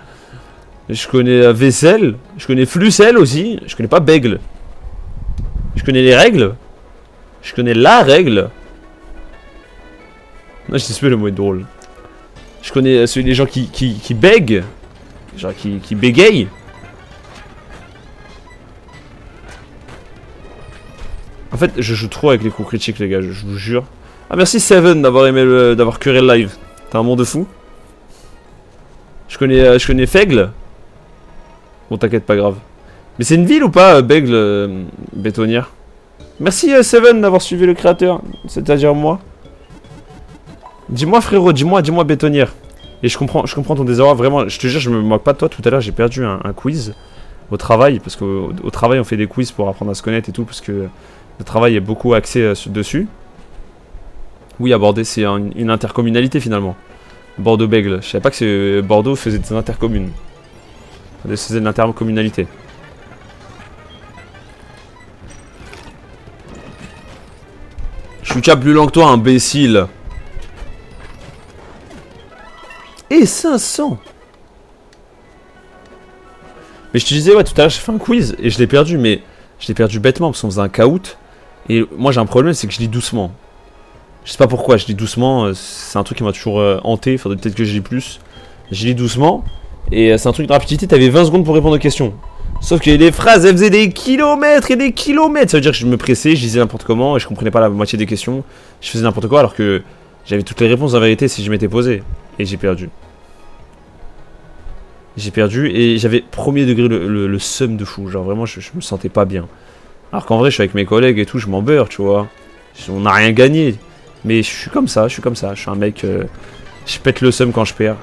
je connais Vaisselle, je connais Flucelle aussi, je connais pas Bègle. Je connais les règles, je connais la règle. Non, je sais pas, le mot est drôle. Je connais les gens qui bèguent, genre qui bégayent. En fait, je joue trop avec les coups critiques, les gars, je vous jure. Ah, merci Seven d'avoir aimé d'avoir curé le live. T'es un monde de fou. Je connais Faigle. Bon, t'inquiète, pas grave. Mais c'est une ville ou pas, Bègle, bétonnière? Merci Seven d'avoir suivi le créateur, c'est-à-dire moi. Dis-moi frérot, dis-moi bétonnière. Et je comprends ton désarroi, vraiment, je te jure, je me moque pas de toi. Tout à l'heure, j'ai perdu un quiz au travail, parce qu'au travail, on fait des quiz pour apprendre à se connaître et tout, parce que le travail est beaucoup axé dessus. Oui, à Bordeaux, c'est une intercommunalité finalement. Bordeaux-Bègle. Je savais pas que Bordeaux faisait des intercommunes. Faisait de l'intercommunalité. Je suis déjà plus lent que toi, imbécile. Et 500. Mais je te disais, ouais, tout à l'heure, j'ai fait un quiz et je l'ai perdu, mais je l'ai perdu bêtement parce qu'on faisait un caout. Et moi, j'ai un problème, c'est que je lis doucement. Je sais pas pourquoi, je lis doucement, c'est un truc qui m'a toujours hanté, il faudrait peut-être que je lis plus. Je lis doucement, et c'est un truc de rapidité, t'avais 20 secondes pour répondre aux questions. Sauf que les phrases, elles faisaient des kilomètres et des kilomètres. Ça veut dire que je me pressais, je disais n'importe comment, et je comprenais pas la moitié des questions. Je faisais n'importe quoi, alors que j'avais toutes les réponses en vérité si je m'étais posé. Et j'ai perdu. J'ai perdu, et j'avais premier degré le seum de fou. Genre vraiment, je me sentais pas bien. Alors qu'en vrai, je suis avec mes collègues et tout, je m'en beurre, tu vois. On n'a rien gagné. Mais je suis comme ça, je suis un mec... je pète le seum quand je perds.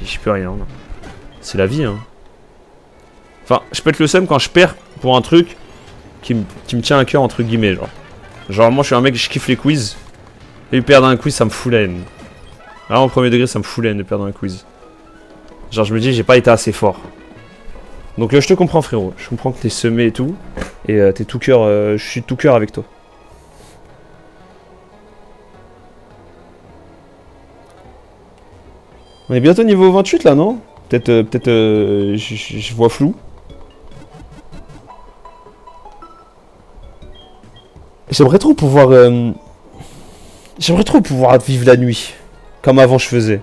Je peux rien. C'est la vie, hein. Enfin, je pète le seum quand je perds pour un truc qui me tient à cœur, entre guillemets, genre. Genre, moi, je suis un mec, je kiffe les quiz. Et perdre un quiz, ça me fout la haine. Vraiment, au premier degré, ça me fout la haine de perdre un quiz. Genre, je me dis, j'ai pas été assez fort. Donc, je te comprends, frérot. Je comprends que t'es semé et tout. Et t'es tout cœur... je suis tout cœur avec toi. On est bientôt niveau 28 là, non? Peut-être, je vois flou. J'aimerais trop pouvoir vivre la nuit. Comme avant je faisais.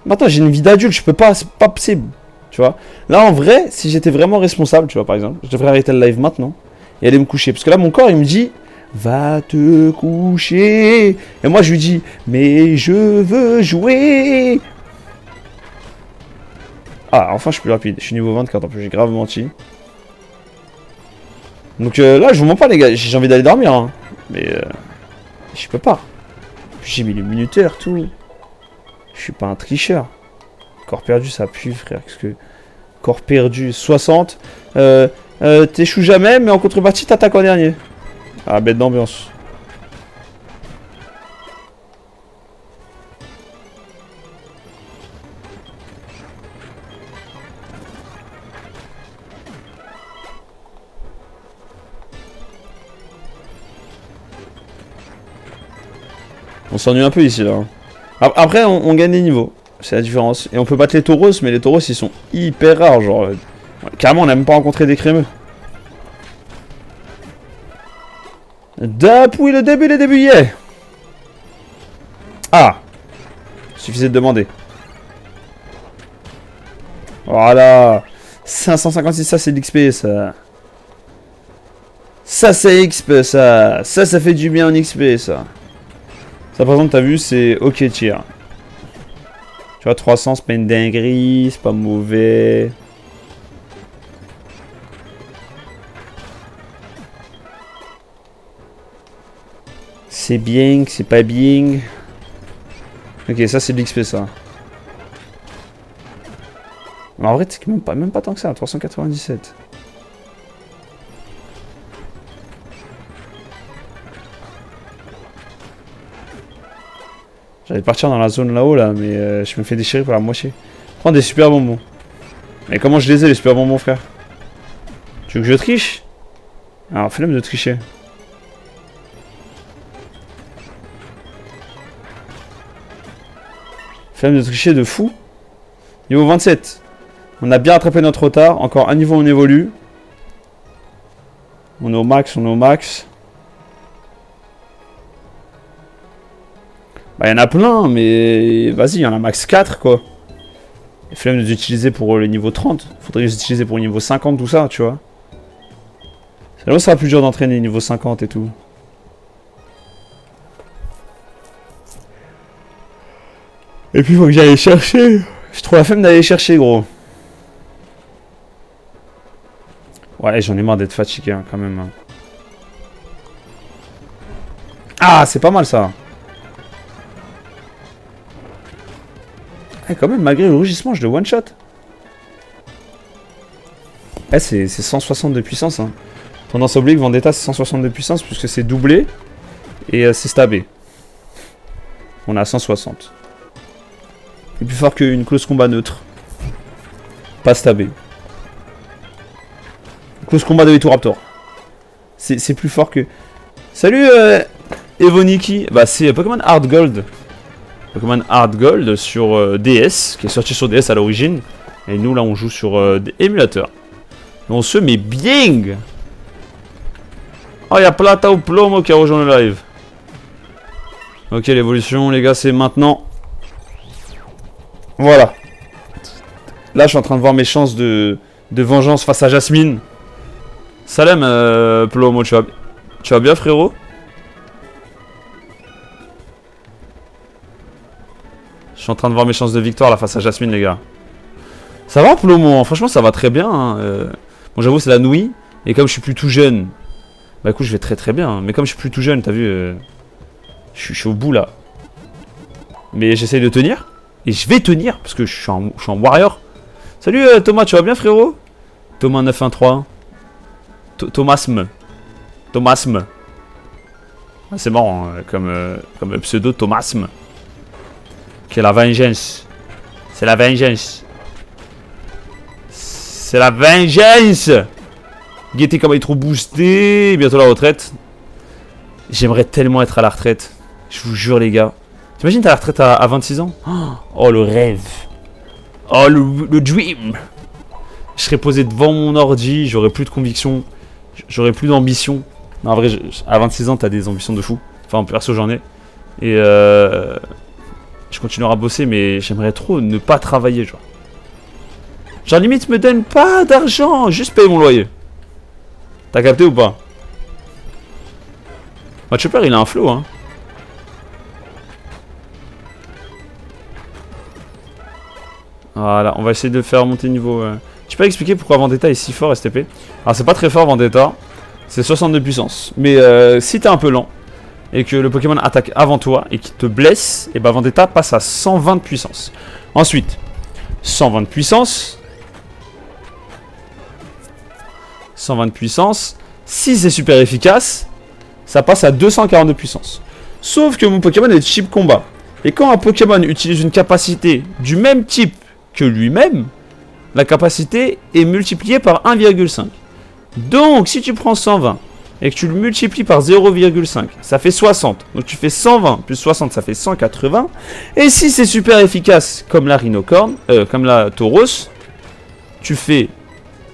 Maintenant j'ai une vie d'adulte, je peux pas, c'est pas possible. Tu vois? Là en vrai, si j'étais vraiment responsable, tu vois par exemple, je devrais arrêter le live maintenant. Et aller me coucher. Parce que là mon corps il me dit... Va te coucher. Et moi je lui dis... Mais je veux jouer. Ah, enfin je suis plus rapide, je suis niveau 24 en plus, j'ai grave menti. Donc là je vous mens pas les gars, j'ai envie d'aller dormir hein. Mais je peux pas. J'ai mis les minuteurs, tout. Je suis pas un tricheur. Corps perdu ça pue frère, qu'est-ce que... Corps perdu, 60. T'échoues jamais, mais en contrepartie t'attaques en dernier. Ah, bête d'ambiance. On s'ennuie un peu ici là. Après on gagne des niveaux. C'est la différence. Et on peut battre les tauros, mais les tauros ils sont hyper rares. Genre carrément on n'a même pas rencontré des crémeux. Depuis le début des débuts, yeah. Ah. Suffisait de demander. Voilà. 556, ça c'est de l'XP ça. Ça c'est XP ça. Ça fait du bien en XP ça. Ça par exemple t'as vu c'est ok tier. Tu vois 300 c'est pas une dinguerie, c'est pas mauvais. C'est bien, c'est pas bien. Ok, ça c'est de l'XP ça. Mais en vrai, c'est même pas tant que ça, 397. J'allais partir dans la zone là-haut là, mais je me fais déchirer par la moitié. Prends des super bonbons. Mais comment je les ai les super bonbons, frère? Tu veux que je triche? Alors, flemme de tricher. Flemme de tricher de fou. Niveau 27. On a bien rattrapé notre retard. Encore un niveau, on évolue. On est au max, on est au max. Bah, il y en a plein, mais vas-y, il y en a max 4, quoi. Flemme de les utiliser pour le niveau 30. Faudrait les utiliser pour le niveau 50, tout ça, tu vois. C'est là où ça sera plus dur d'entraîner, niveau 50 et tout. Et puis, il faut que j'aille chercher. J'ai trop la flemme d'aller chercher, gros. Ouais, j'en ai marre d'être fatigué, hein, quand même. Hein. Ah, c'est pas mal, ça. Eh, quand même, malgré le rugissement, je le one-shot. Eh, c'est 160 de puissance. Hein. Tendance oblique, Vendetta, c'est 160 de puissance, puisque c'est doublé. Et c'est stabé. On a 160. C'est plus fort qu'une close combat neutre. Pas stabé. Close combat de Raptor. C'est plus fort que... Salut Evoniki. Bah c'est Pokémon Hard Gold. Pokémon Hard Gold sur DS, qui est sorti sur DS à l'origine. Et nous là on joue sur des émulateurs. Et on se met bien. Oh il y a Plata ou Plomo qui a rejoint le live. Ok l'évolution les gars c'est maintenant. Voilà. Là je suis en train de voir mes chances de vengeance face à Jasmine. Salam Plomo, tu vas bien frérot? Je suis en train de voir mes chances de victoire là face à Jasmine les gars. Ça va Plomo, franchement ça va très bien. Hein. Bon j'avoue c'est la nouille. Et comme je suis plus tout jeune, bah écoute je vais très bien. Hein. Mais comme je suis plus tout jeune, t'as vu, je suis au bout là. Mais j'essaye de tenir. Et je vais tenir parce que je suis en warrior. Salut Thomas, tu vas bien frérot? Thomas 913. Thomasme. Ah, c'est marrant hein, comme pseudo Thomasme. Qui est la vengeance. C'est la vengeance. C'est la vengeance. Guettez comme il est trop boosté. Bientôt la retraite. J'aimerais tellement être à la retraite. Je vous jure les gars. T'imagines t'as la retraite à 26 ans? Oh le rêve. Oh le dream. Je serais posé devant mon ordi. J'aurais plus de conviction. J'aurais plus d'ambition. Non en vrai à 26 ans t'as des ambitions de fou. Enfin perso j'en ai. Et je continuerai à bosser mais j'aimerais trop ne pas travailler genre. Genre limite me donne pas d'argent. Juste paye mon loyer. T'as capté ou pas? Bah Chopper il a un flow hein. Voilà, on va essayer de faire monter niveau. Tu peux expliquer pourquoi Vendetta est si fort STP? Alors c'est pas très fort Vendetta, c'est 62 puissance. Mais si t'es un peu lent et que le Pokémon attaque avant toi et qu'il te blesse, et bah Vendetta passe à 120 de puissance. Ensuite, 120 de puissance. 120 de puissance. Si c'est super efficace, ça passe à 240 de puissance. Sauf que mon Pokémon est type combat. Et quand un Pokémon utilise une capacité du même type que lui-même, la capacité est multipliée par 1,5. Donc, si tu prends 120 et que tu le multiplies par 0,5, ça fait 60. Donc, tu fais 120 plus 60, ça fait 180. Et si c'est super efficace, comme la Rhinocorne, comme la Tauros, tu fais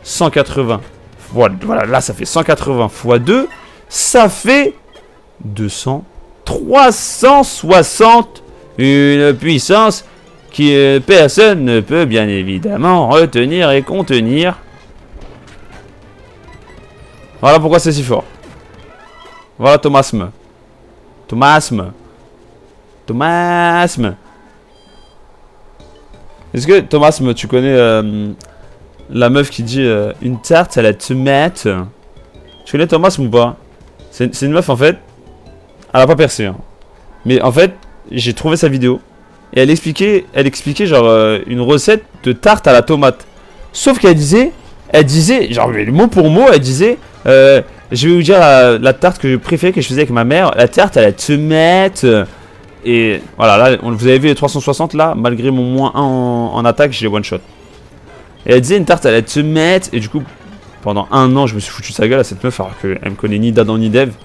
180. Voilà, là, ça fait 180 x 2. Ça fait 200. 360. Une puissance que personne ne peut bien évidemment retenir et contenir. Voilà pourquoi c'est si fort. Voilà Thomasme. Est-ce que Thomasme, tu connais la meuf qui dit une tarte à la tomate? Tu connais Thomasme ou pas? C'est une meuf en fait. elle a pas percé. Hein. Mais en fait, j'ai trouvé sa vidéo. Et elle expliquait genre une recette de tarte à la tomate. Sauf qu'elle disait, genre mais mot pour mot, elle disait, je vais vous dire la tarte que je préférais que je faisais avec ma mère, la tarte à la tomate. Et voilà, là, vous avez vu les 360 là, malgré mon moins 1 en attaque, j'ai les one shot. Et elle disait une tarte à la tomate, et du coup, pendant 1 an, je me suis foutu de sa gueule à cette meuf, alors qu'elle me connaît ni d'Adam ni d'Eve.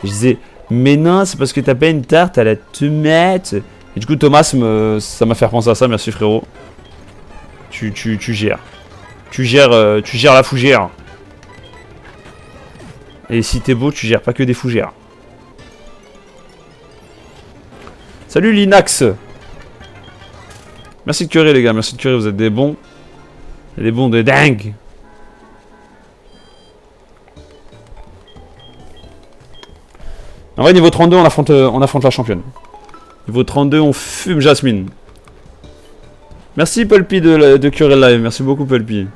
Et je disais, mais non, c'est parce que t'as pas une tarte à la tomate. Et du coup, Thomas, ça m'a fait penser à ça, merci frérot. Tu gères. Tu gères la fougère. Et si t'es beau, tu gères pas que des fougères. Salut Linax. Merci de curer les gars, merci de curer, vous êtes des bons. Des bons de dingue. En vrai, niveau 32, on affronte la championne. Niveau 32, on fume Jasmine. Merci Pulpy de curer le live, merci beaucoup Pulpy.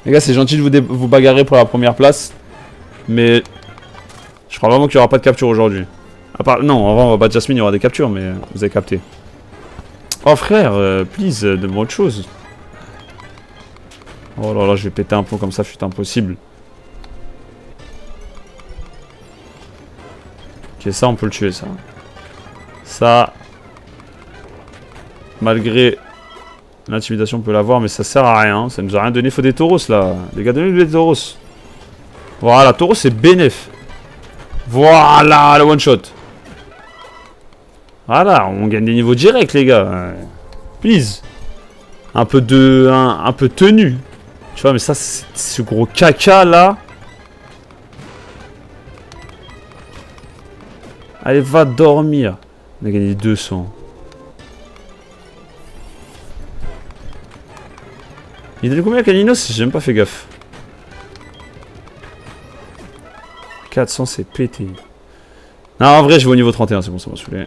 Les gars, c'est gentil de vous bagarrer pour la première place. Mais je crois vraiment qu'il n'y aura pas de capture aujourd'hui. À part, non, en vrai, on va battre Jasmine, il y aura des captures, mais vous avez capté. Oh frère, please, donne-moi autre chose. Oh là là, je vais péter un plomb comme ça, c'est impossible. Ok, ça, on peut le tuer, ça. Ça, malgré l'intimidation, on peut l'avoir, mais ça sert à rien. Ça nous a rien donné. Faut des tauros, là. Les gars, donnez-nous des tauros. Voilà, tauros, c'est bénef. Voilà, le one-shot. Voilà, on gagne des niveaux directs, les gars. Please. Un peu tenu. Tu vois, mais ça, c'est ce gros caca, là. Allez, va dormir. On a gagné 200. Il donne combien à Kalinos? J'ai même pas fait gaffe. 400, c'est pété. Non, en vrai, je vais au niveau 31, c'est bon, ça m'a saoulé.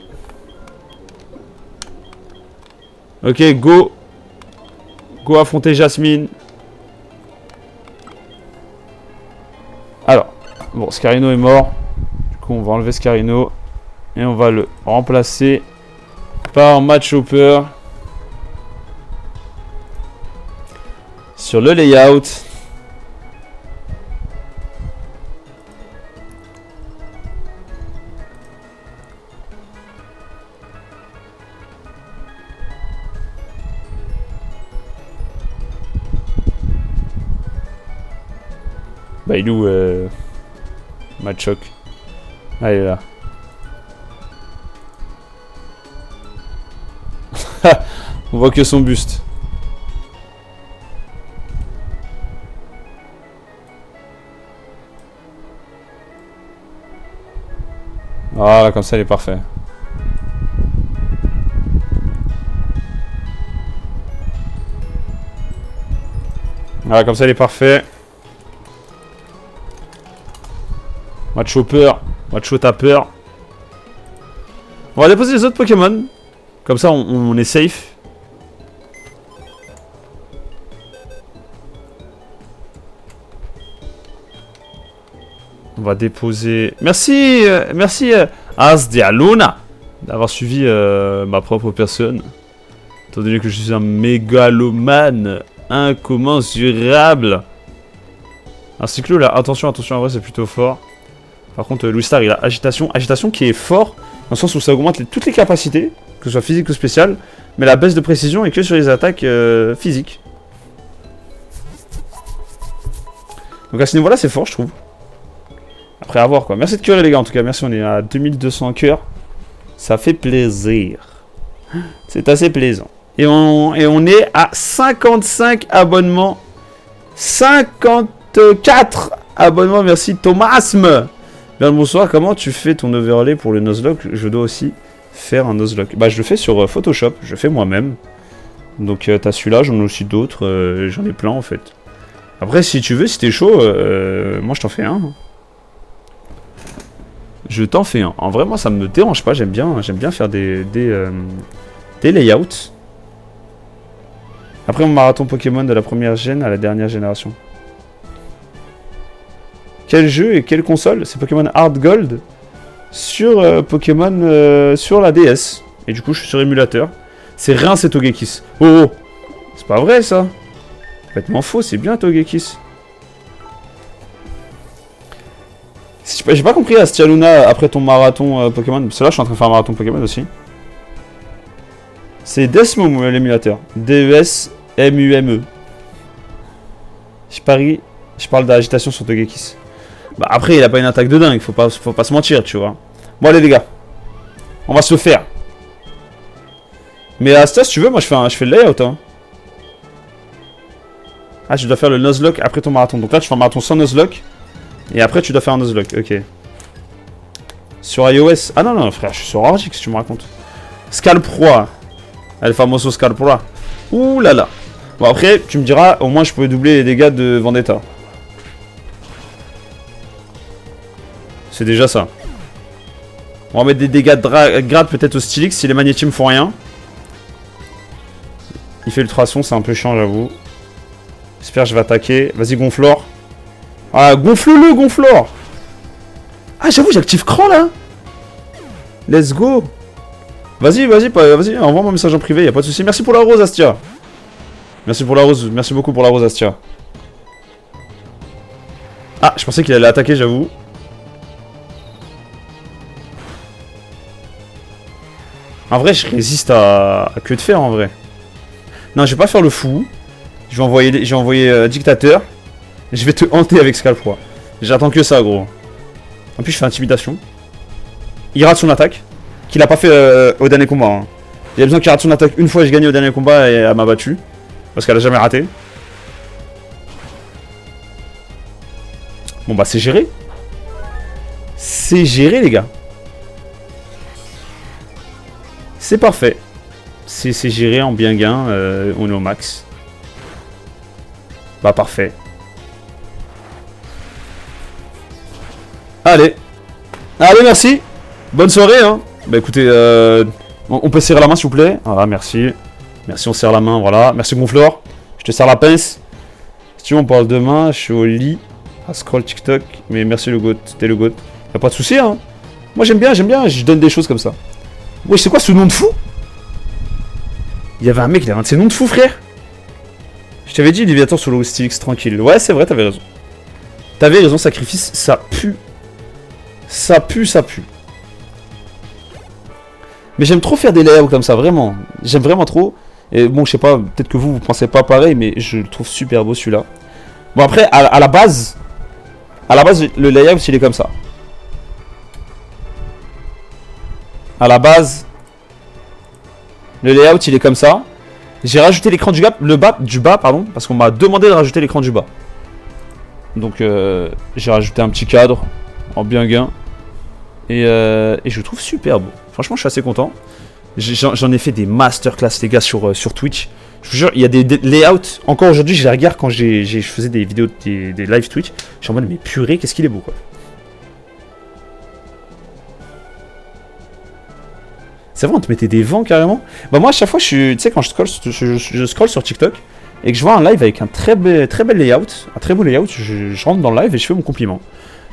Ok, go. Go affronter Jasmine. Alors, bon, Scarino est mort. Du coup, on va enlever Scarino. Et on va le remplacer par Mad Chopper. Sur le layout. Bah il est où Mad Choc. Ah, il est là. On voit que son buste. Voilà, comme ça, il est parfait. Voilà, comme ça, il est parfait. Macho peur. Macho t'as peur. On va déposer les autres Pokémon. Comme ça, on est safe. On va déposer... Merci Asdialuna d'avoir suivi ma propre personne. Étant donné que je suis un mégalomane incommensurable. Un cyclo là, attention, en vrai c'est plutôt fort. Par contre, Louis Star il a agitation. Agitation qui est fort, dans le sens où ça augmente toutes les capacités, que ce soit physique ou spécial. Mais la baisse de précision est que sur les attaques physiques. Donc à ce niveau-là, c'est fort, je trouve. Après, à voir quoi. Merci de curer les gars, en tout cas. Merci, on est à 2200 cœurs. Ça fait plaisir. C'est assez plaisant. Et on est à 55 abonnements. 54 abonnements, merci Thomasme. Bien le bonsoir, comment tu fais ton overlay pour le Nuzlocke? Je dois aussi faire un Nuzlocke. Bah je le fais sur Photoshop, je fais moi-même. Donc t'as celui-là, j'en ai aussi d'autres, j'en ai plein en fait. Après si tu veux, si t'es chaud, moi je t'en fais un. Je t'en fais un. En vrai moi ça me dérange pas, j'aime bien faire des layouts. Après mon marathon Pokémon de la première gène à la dernière génération. Quel jeu et quelle console? C'est Pokémon Hard Gold sur Pokémon sur la DS. Et du coup, je suis sur émulateur. C'est rien, c'est Togekiss. Oh, oh. C'est pas vrai, ça. Complètement faux, c'est bien Togekiss. J'ai pas compris, Astia Luna, après ton marathon Pokémon. Parce que là, je suis en train de faire un marathon Pokémon aussi. C'est Desmume, l'émulateur. D-E-S-M-U-M-E. Je parle d'agitation sur Togekiss. Bah après, il a pas une attaque de dingue, faut pas se mentir, tu vois. Bon, allez, les gars. On va se le faire. Mais Asta, si tu veux, moi, je fais le layout, hein. Ah, tu dois faire le Nuzlocke après ton marathon. Donc là, tu fais un marathon sans Nuzlocke. Et après, tu dois faire un Nuzlocke, ok. Sur iOS. Ah non, non, frère, je suis sur Orgix, tu me racontes. Scalproa. El famoso Scalproa. Ouh là là. Bon, après, tu me diras, au moins, je pouvais doubler les dégâts de Vendetta. C'est déjà ça. On va mettre des dégâts de grade peut-être au Stylix si les magnétimes font rien. Il fait ultrason, c'est un peu chiant, j'avoue. J'espère que je vais attaquer. Vas-y, Gonflore. Ah, gonfle-le, Gonflore. Ah, j'avoue, j'active Cran, là. Let's go. Vas-y, envoie-moi un message en privé, y a pas de souci. Merci pour la rose, Astia. Merci pour la rose, merci beaucoup pour la rose, Astia. Ah, je pensais qu'il allait attaquer, j'avoue. En vrai, je résiste à que de faire, en vrai. Non, je vais pas faire le fou. Je vais envoyer Dictateur. Je vais te hanter avec Scalproa. J'attends que ça, gros. En plus, je fais intimidation. Il rate son attaque. Qu'il a pas fait au dernier combat. Hein. Il a besoin qu'il rate son attaque une fois, j'ai gagné au dernier combat et elle m'a battu. Parce qu'elle a jamais raté. Bon bah c'est géré. C'est géré les gars. C'est parfait. C'est géré en bien gain. On est au max. Bah parfait. Allez. Allez merci. Bonne soirée hein. Bah écoutez, on peut serrer la main s'il vous plaît. Voilà, merci. Merci, on serre la main, voilà. Merci Gonflore. Je te serre la pince. Si tu veux, on parle demain. Je suis au lit. À scroll TikTok. Mais merci le goat. T'es le goat. Y'a pas de soucis, hein. Moi j'aime bien. Je donne des choses comme ça. Ouais, c'est quoi ce nom de fou? Il y avait un mec, il avait un de ces noms de fou, frère. Je t'avais dit, Léviathan sur le Stylix tranquille. Ouais, c'est vrai, t'avais raison. T'avais raison, sacrifice, ça pue. Ça pue. Mais j'aime trop faire des layouts comme ça, vraiment. J'aime vraiment trop. Et bon, je sais pas, peut-être que vous pensez pas pareil, mais je le trouve super beau celui-là. Bon, après, à la base, le layout, il est comme ça. À la base, le layout, il est comme ça. J'ai rajouté l'écran du bas, pardon, parce qu'on m'a demandé de rajouter l'écran du bas. Donc, j'ai rajouté un petit cadre en bien gain. Et je le trouve super beau. Franchement, je suis assez content. J'en ai fait des masterclass, les gars, sur Twitch. Je vous jure, il y a des layouts. Encore aujourd'hui, je les regarde quand je faisais des vidéos, des live Twitch. Je suis en mode, mais purée, qu'est-ce qu'il est beau, quoi. C'est vrai, on te mettait des vents carrément. Bah, moi, à chaque fois, tu sais, quand je scroll sur TikTok et que je vois un live avec un très bel layout, un très beau layout, je rentre dans le live et je fais mon compliment.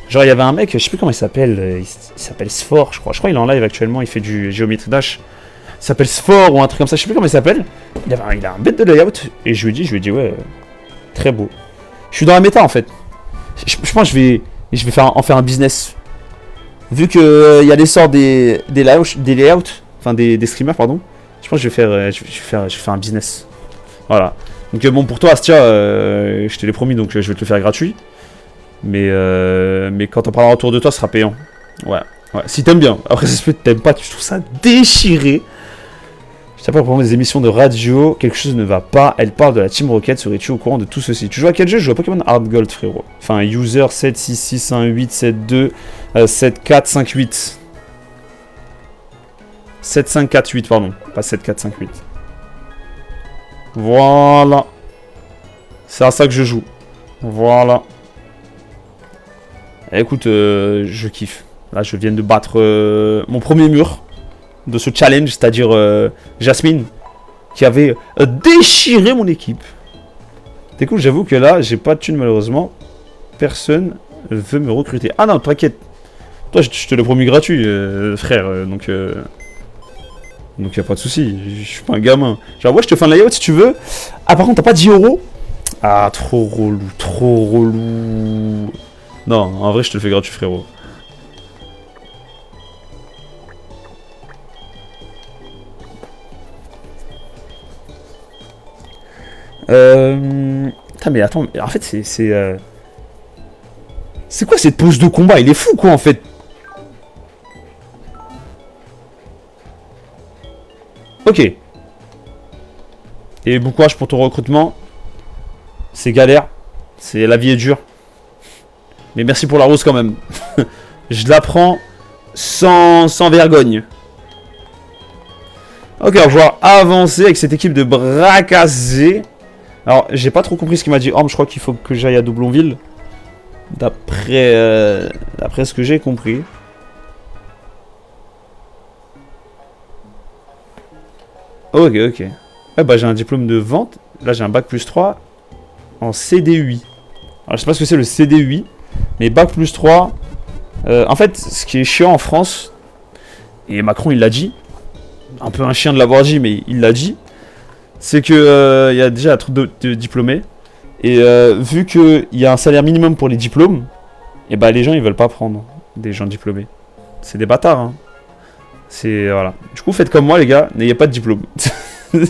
Genre, il y avait un mec, je sais plus comment il s'appelle. Il s'appelle Sfor, je crois. Je crois qu'il est en live actuellement, il fait du Geometry Dash. Il s'appelle Sfor ou un truc comme ça, je sais plus comment il s'appelle. Il a un bête de layout. Et je lui ai dit, ouais, très beau. Je suis dans la méta en fait. Je pense que je vais en faire un business. Vu qu'il y a l'essor des layouts, enfin des streamers, pardon. Je pense que je vais faire un business. Voilà. Donc bon, pour toi, Astia, je te l'ai promis, donc je vais te le faire gratuit. Mais quand on parlera autour de toi, ce sera payant. Ouais. Si t'aimes bien. Après, ça se peut que t'aimes pas, je trouve ça déchiré. Je t'appelle pour des émissions de radio. Quelque chose ne va pas. Elle parle de la Team Rocket. Serais-tu au courant de tout ceci? Tu joues à quel jeu? Je joue à Pokémon Hard Gold, frérot. Enfin, user 7661872 7458. 7548, pardon. Pas 7458. Voilà. C'est à ça que je joue. Voilà. Écoute, je kiffe. Là, je viens de battre mon premier mur de ce challenge, c'est-à-dire Jasmine, qui avait déchiré mon équipe. C'est cool, j'avoue que là, j'ai pas de thune malheureusement. Personne veut me recruter. Ah non, t'inquiète. Toi, je te l'ai promis gratuit, frère. Donc y a pas de souci. Je suis pas un gamin. Genre, ouais, je te fais un layout si tu veux. Ah, par contre, t'as pas 10 euros? Ah, trop relou, trop relou. Non, en vrai, je te le fais gratuit, frérot. Putain, mais attends, en fait, c'est quoi cette pose de combat? Il est fou, quoi, en fait. Ok. Et bon courage pour ton recrutement. C'est galère. La vie est dure. Mais merci pour la rose quand même. Je la prends sans vergogne. Ok, on va pouvoir avancer avec cette équipe de Bracazé. Alors, j'ai pas trop compris ce qu'il m'a dit. Oh, je crois qu'il faut que j'aille à Doublonville. D'après ce que j'ai compris. Ok, ok. Ouais, bah j'ai un diplôme de vente. Là, j'ai un bac plus 3 en CDUI. Alors, je sais pas ce que c'est le CDUI. Mais bac plus 3. En fait, ce qui est chiant en France, et Macron il l'a dit, un peu un chien de l'avoir dit, mais il l'a dit, c'est que y a déjà trop de diplômés. Et vu qu'il y a un salaire minimum pour les diplômes, et bah les gens ils veulent pas prendre des gens diplômés. C'est des bâtards, hein. C'est voilà. Du coup, faites comme moi, les gars, n'ayez pas de diplôme. Vous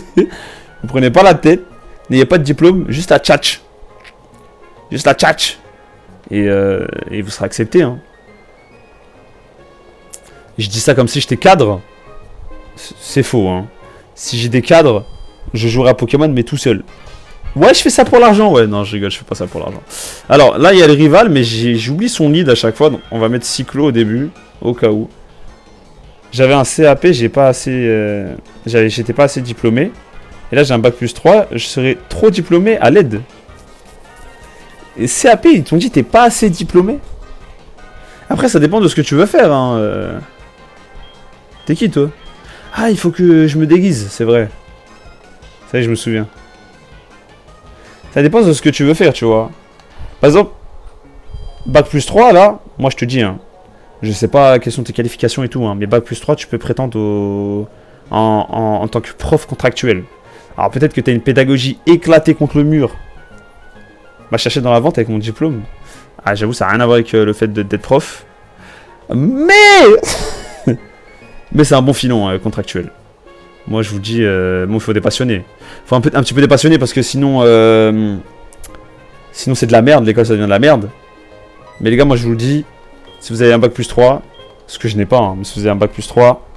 prenez pas la tête, n'ayez pas de diplôme, juste la tchatch. Juste la tchatch. Et vous serez accepté, hein. Je dis ça comme si j'étais cadre. C'est faux, hein. Si j'ai des cadres, je jouerai à Pokémon, mais tout seul. Ouais, je fais ça pour l'argent. Ouais, non, je rigole, je fais pas ça pour l'argent. Alors, là, il y a le rival, mais j'oublie son lead à chaque fois. Donc, on va mettre Cyclo au début, au cas où. J'avais un CAP, j'étais pas assez diplômé. Et là, j'ai un bac plus 3. Je serais trop diplômé à l'aide. Et CAP, ils t'ont dit, t'es pas assez diplômé. Après, ça dépend de ce que tu veux faire, hein. T'es qui, toi? Ah, il faut que je me déguise, c'est vrai. Ça y est, je me souviens. Ça dépend de ce que tu veux faire, tu vois. Par exemple, bac plus 3, là, moi je te dis, hein, je sais pas quelles sont tes qualifications et tout, hein, mais bac plus 3, tu peux prétendre en tant que prof contractuel. Alors peut-être que tu as une pédagogie éclatée contre le mur. Va chercher dans la vente avec mon diplôme. Ah, j'avoue, ça n'a rien à voir avec le fait d'être prof. Mais mais c'est un bon filon contractuel. Moi, je vous dis, bon, il faut des passionnés. Faut un petit peu des passionnés parce que sinon, sinon c'est de la merde. L'école, ça devient de la merde. Mais les gars, moi, je vous le dis, si vous avez un bac plus 3, ce que je n'ai pas, hein, mais si vous avez un bac plus 3,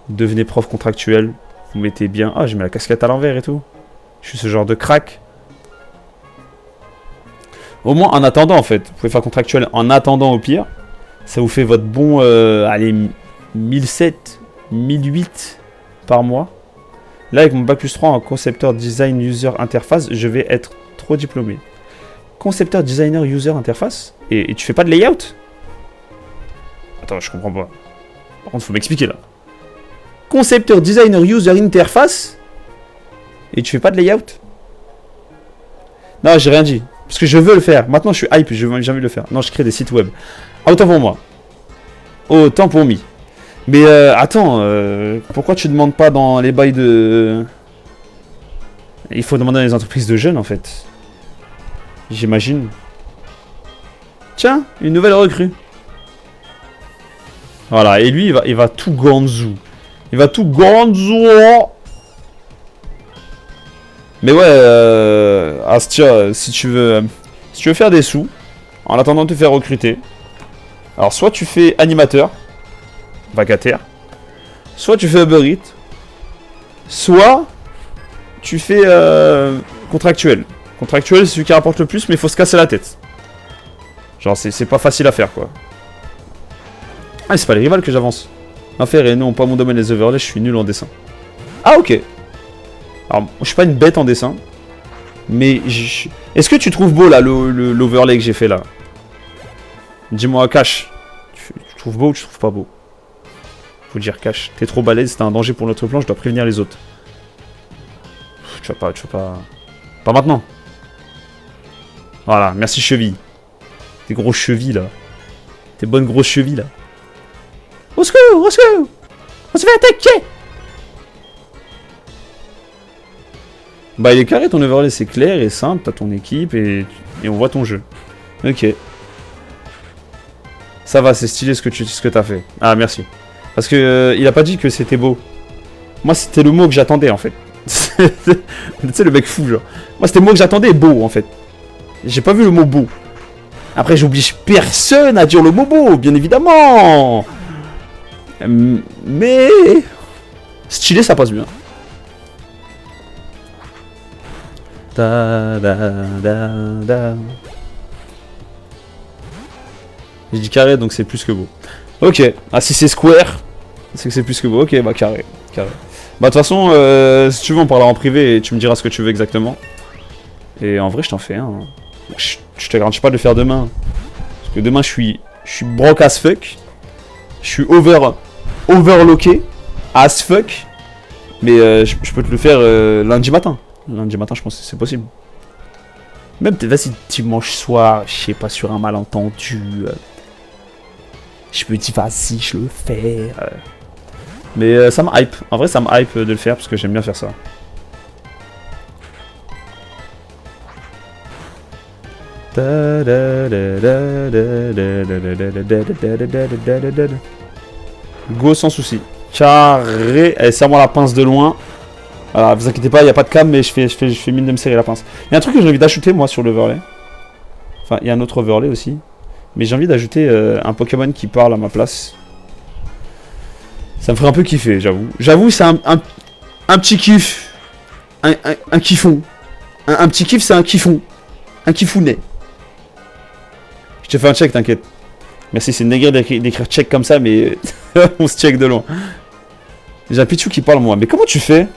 devenez prof contractuel. Vous mettez bien... Ah, j'ai mis la casquette à l'envers et tout. Je suis ce genre de crack. Au moins, en attendant, en fait. Vous pouvez faire contractuel en attendant au pire. Ça vous fait votre bon... allez, 1007, 1008 par mois. Là, avec mon bac plus 3 en concepteur design user interface, je vais être trop diplômé. Concepteur designer user interface et tu fais pas de layout? Attends, je comprends pas. Par contre, faut m'expliquer là. Concepteur designer user interface et tu fais pas de layout? Non, j'ai rien dit. Parce que je veux le faire. Maintenant, je suis hype, j'ai envie de le faire. Non, je crée des sites web. Ah, autant pour moi. Autant pour moi. Mais attends, pourquoi tu demandes pas dans les bails de... Il faut demander dans les entreprises de jeunes en fait. J'imagine. Tiens, une nouvelle recrue. Voilà, et lui il va tout ganzou. Il va tout ganzou. Mais ouais, Astia, si tu veux faire des sous, en attendant de te faire recruter, alors soit tu fais animateur, vacataire, soit tu fais Uber Eats, soit tu fais contractuel. Contractuel, c'est celui qui rapporte le plus, mais il faut se casser la tête. Genre, c'est pas facile à faire, quoi. Ah, c'est pas les rivales que j'avance. Affaire et non, pas mon domaine des overlays, je suis nul en dessin. Ah, ok. Alors, je suis pas une bête en dessin, mais est-ce que tu trouves beau, là, l'overlay que j'ai fait, là? Dis-moi, Cash. Tu trouves beau ou tu trouves pas beau? Faut dire Cash. T'es trop balèze, t'es un danger pour notre plan, je dois prévenir les autres. Tu vas pas... Pas maintenant. Voilà, merci cheville. Tes grosses chevilles, là. Tes bonnes grosses chevilles, là. Au secours, au secours! On se fait attaquer! Bah, il est carré ton overlay, c'est clair et simple. T'as ton équipe et on voit ton jeu. Ok. Ça va, c'est stylé ce que t'as fait. Ah, merci. Parce que il a pas dit que c'était beau. Moi, c'était le mot que j'attendais, en fait. Tu sais, le mec fou, genre. Moi, c'était le mot que j'attendais, beau, en fait. J'ai pas vu le mot beau. Après, j'oblige personne à dire le mot beau, bien évidemment. Mais... stylé, ça passe bien. Da, da, da, da. J'ai dit carré, donc c'est plus que beau. Ok. Ah, si c'est square, c'est que c'est plus que beau. Ok, bah carré. Carré. Bah, de toute façon, si tu veux, on parlera en privé et tu me diras ce que tu veux exactement. Et en vrai, je t'en fais un. Je te garantis pas de le faire demain. Parce que demain, je suis broke as fuck. Je suis overlocké as fuck. Mais je peux te le faire lundi matin. Lundi matin, je pense que c'est possible. Même, vas-y, dimanche soir, je sais pas, sur un malentendu. Je me dis, vas-y, je le fais. Mais ça me hype. En vrai, ça me hype de le faire parce que j'aime bien faire ça. Go sans souci. Carré. Allez, serre-moi la pince de loin. Alors, vous inquiétez pas, il n'y a pas de cam, mais je fais mine de me serrer la pince. Il y a un truc que j'ai envie d'ajouter, moi, sur l'overlay. Enfin, il y a un autre overlay aussi. Mais j'ai envie d'ajouter un Pokémon qui parle à ma place. Ça me ferait un peu kiffer, j'avoue. J'avoue, c'est un petit kiff. Un kiffon. Un petit kiff, c'est un kiffon. Un kiffounet. Je te fais un check, t'inquiète. Merci, c'est négré d'écrire check comme ça, mais on se check de loin. J'ai un Pichu qui parle, moi. Mais comment tu fais?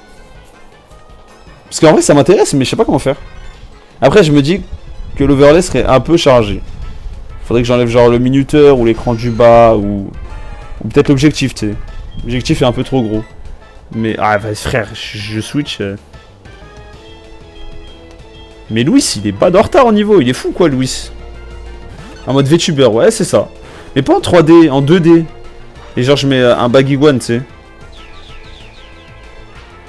Parce qu'en vrai, ça m'intéresse, mais je sais pas comment faire. Après, je me dis que l'overlay serait un peu chargé. Faudrait que j'enlève genre le minuteur ou l'écran du bas ou peut-être l'objectif, tu sais. L'objectif est un peu trop gros. Mais, ah, vas-y, frère, je switch. Mais Louis, il est pas de retard au niveau. Il est fou, quoi, Louis. En mode VTuber, ouais, c'est ça. Mais pas en 3D, en 2D. Et genre, je mets un baggy one, tu sais.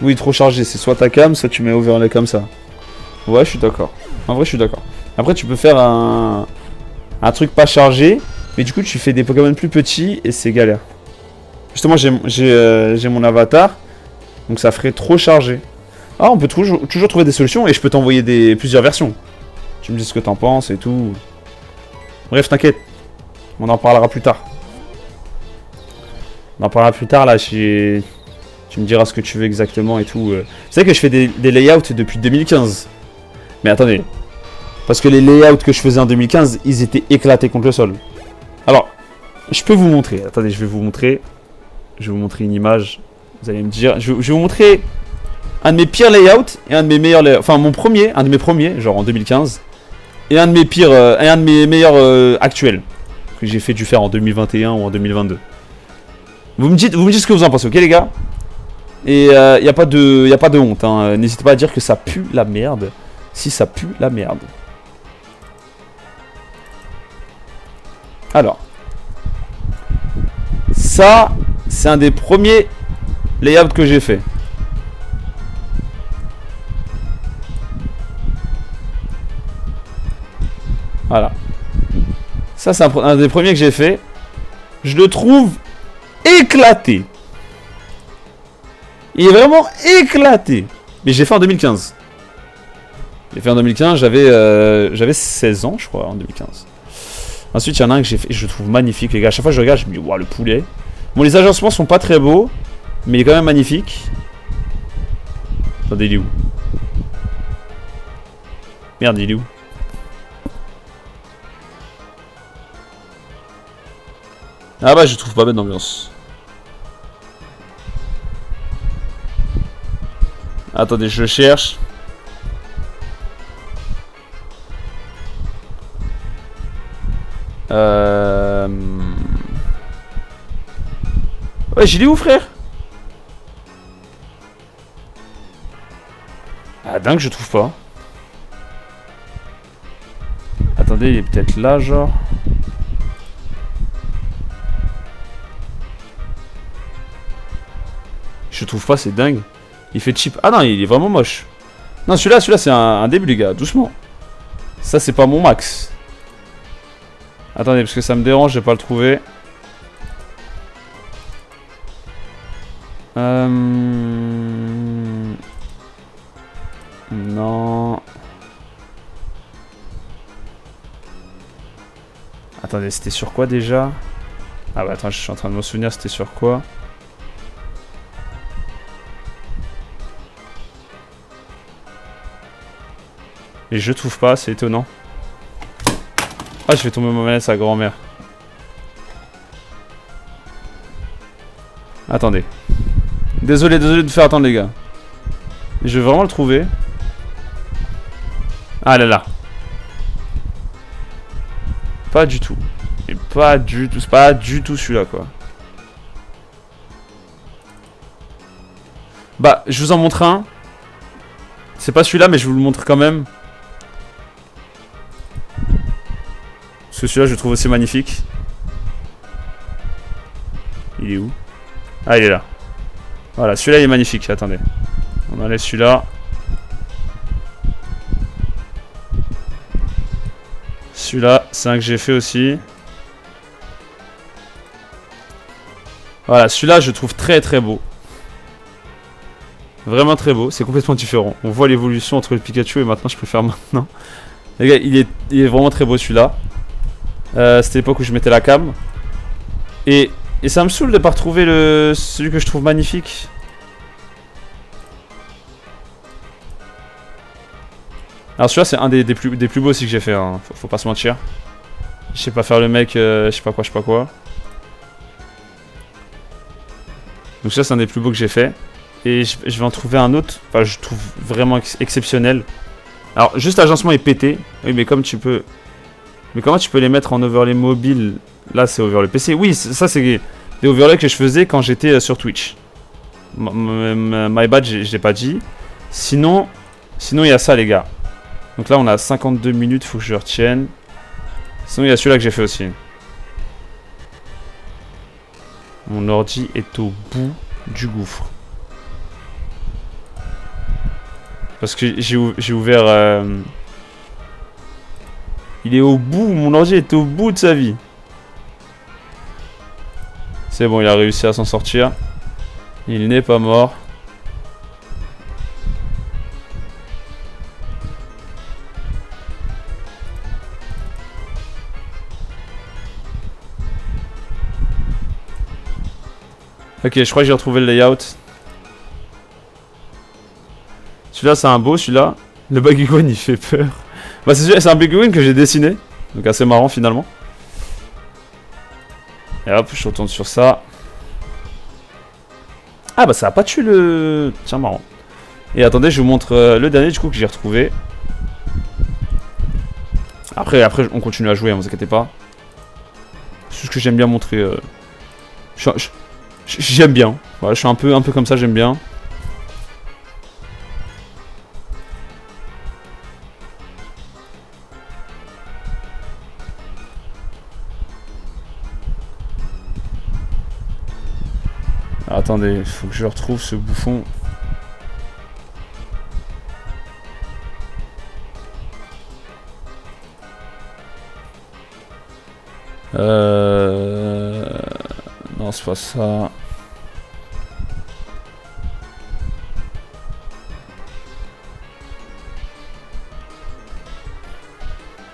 Oui, trop chargé. C'est soit ta cam, soit tu mets overlay comme ça. Ouais, je suis d'accord. En vrai, je suis d'accord. Après, tu peux faire un truc pas chargé. Mais du coup, tu fais des Pokémon plus petits et c'est galère. Justement, j'ai mon avatar. Donc, ça ferait trop chargé. Ah, on peut toujours trouver des solutions et je peux t'envoyer plusieurs versions. Tu me dis ce que t'en penses et tout. Bref, t'inquiète. On en parlera plus tard. On en parlera plus tard, là. Tu me diras ce que tu veux exactement et tout. Tu sais que je fais des layouts depuis 2015. Mais attendez. Parce que les layouts que je faisais en 2015, ils étaient éclatés contre le sol. Alors, je peux vous montrer. Attendez, je vais vous montrer. Je vais vous montrer une image. Vous allez me dire. Je vais vous montrer un de mes pires layouts et un de mes meilleurs layouts. Enfin, un de mes premiers, genre en 2015. Et un de mes pires, et un de mes meilleurs actuels. Que j'ai fait dû faire en 2021 ou en 2022. Vous me dites ce que vous en pensez, ok les gars? Et y a pas de honte, hein. N'hésitez pas à dire que ça pue la merde. Si ça pue la merde. Alors. Ça, c'est un des premiers layouts que j'ai fait. Voilà. Ça, c'est un des premiers que j'ai fait. Je le trouve éclaté. Il est vraiment éclaté. Mais j'ai fait en 2015. J'ai fait en 2015, j'avais 16 ans, je crois, en 2015. Ensuite, il y en a un que j'ai fait, je le trouve magnifique, les gars. À chaque fois que je regarde, je me dis, waouh, le poulet. Bon, les agencements sont pas très beaux, mais il est quand même magnifique. Attendez, il est où? Merde, il est où? Ah bah, je trouve pas bête d'ambiance. Attendez, je le cherche. Ouais, j'ai dit où, frère? Ah, dingue, je trouve pas. Attendez, il est peut-être là, genre. Je trouve pas, c'est dingue. Il fait cheap. Ah non, il est vraiment moche. Non, celui-là, c'est un début, les gars. Doucement. Ça, c'est pas mon max. Attendez, parce que ça me dérange, je vais pas le trouver. Non. Attendez, c'était sur quoi déjà? Ah bah attends, je suis en train de me souvenir, c'était sur quoi? Et je trouve pas, c'est étonnant. Ah, je vais tomber ma manette, sa grand-mère. Attendez. Désolé de vous faire attendre, les gars. Je vais vraiment le trouver. Ah là là. Pas du tout. Et pas du tout. C'est pas du tout celui-là, quoi. Bah, je vous en montre un. C'est pas celui-là, mais je vous le montre quand même. Parce que celui-là, je le trouve aussi magnifique. Il est où? Ah, il est là. Voilà, celui-là, il est magnifique. Attendez. On enlève celui-là. Celui-là, c'est un que j'ai fait aussi. Voilà, celui-là, je le trouve très très beau. Vraiment très beau. C'est complètement différent. On voit l'évolution entre le Pikachu et maintenant, je préfère maintenant. Les gars, il est vraiment très beau celui-là. C'était l'époque où je mettais la cam. Et ça me saoule de pas retrouver celui que je trouve magnifique. Alors celui-là c'est un des plus beaux aussi que j'ai fait, hein. Faut pas se mentir. Je sais pas faire le mec, je sais pas quoi. Donc ça c'est un des plus beaux que j'ai fait. Et je vais en trouver un autre, enfin je trouve vraiment exceptionnel. Alors juste l'agencement est pété. Oui mais comme tu peux... Mais comment tu peux les mettre en overlay mobile? Là c'est overlay PC. Oui ça c'est des overlays que je faisais quand j'étais sur Twitch. My bad, je l'ai pas dit. Sinon il y a ça les gars. Donc là on a 52 minutes, faut que je retienne. Sinon il y a celui-là que j'ai fait aussi. Mon ordi est au bout du gouffre. Parce que j'ai ouvert... Il est au bout, mon ordi est au bout de sa vie. C'est bon, il a réussi à s'en sortir. Il n'est pas mort. Ok, je crois que j'ai retrouvé le layout. Celui-là, c'est un beau, celui-là. Le Bakugan, il fait peur. Bah, c'est un Bakugan que j'ai dessiné. Donc, assez marrant, finalement. Et hop, je retourne sur ça. Ah, bah, ça a pas tué le... Tiens, marrant. Et attendez, je vous montre le dernier, du coup, que j'ai retrouvé. Après, on continue à jouer, hein, vous inquiétez pas. C'est ce que j'aime bien montrer. J'aime bien. Voilà, je suis un peu comme ça, j'aime bien. Alors, attendez, il faut que je retrouve ce bouffon. Non, c'est pas ça. Ouais,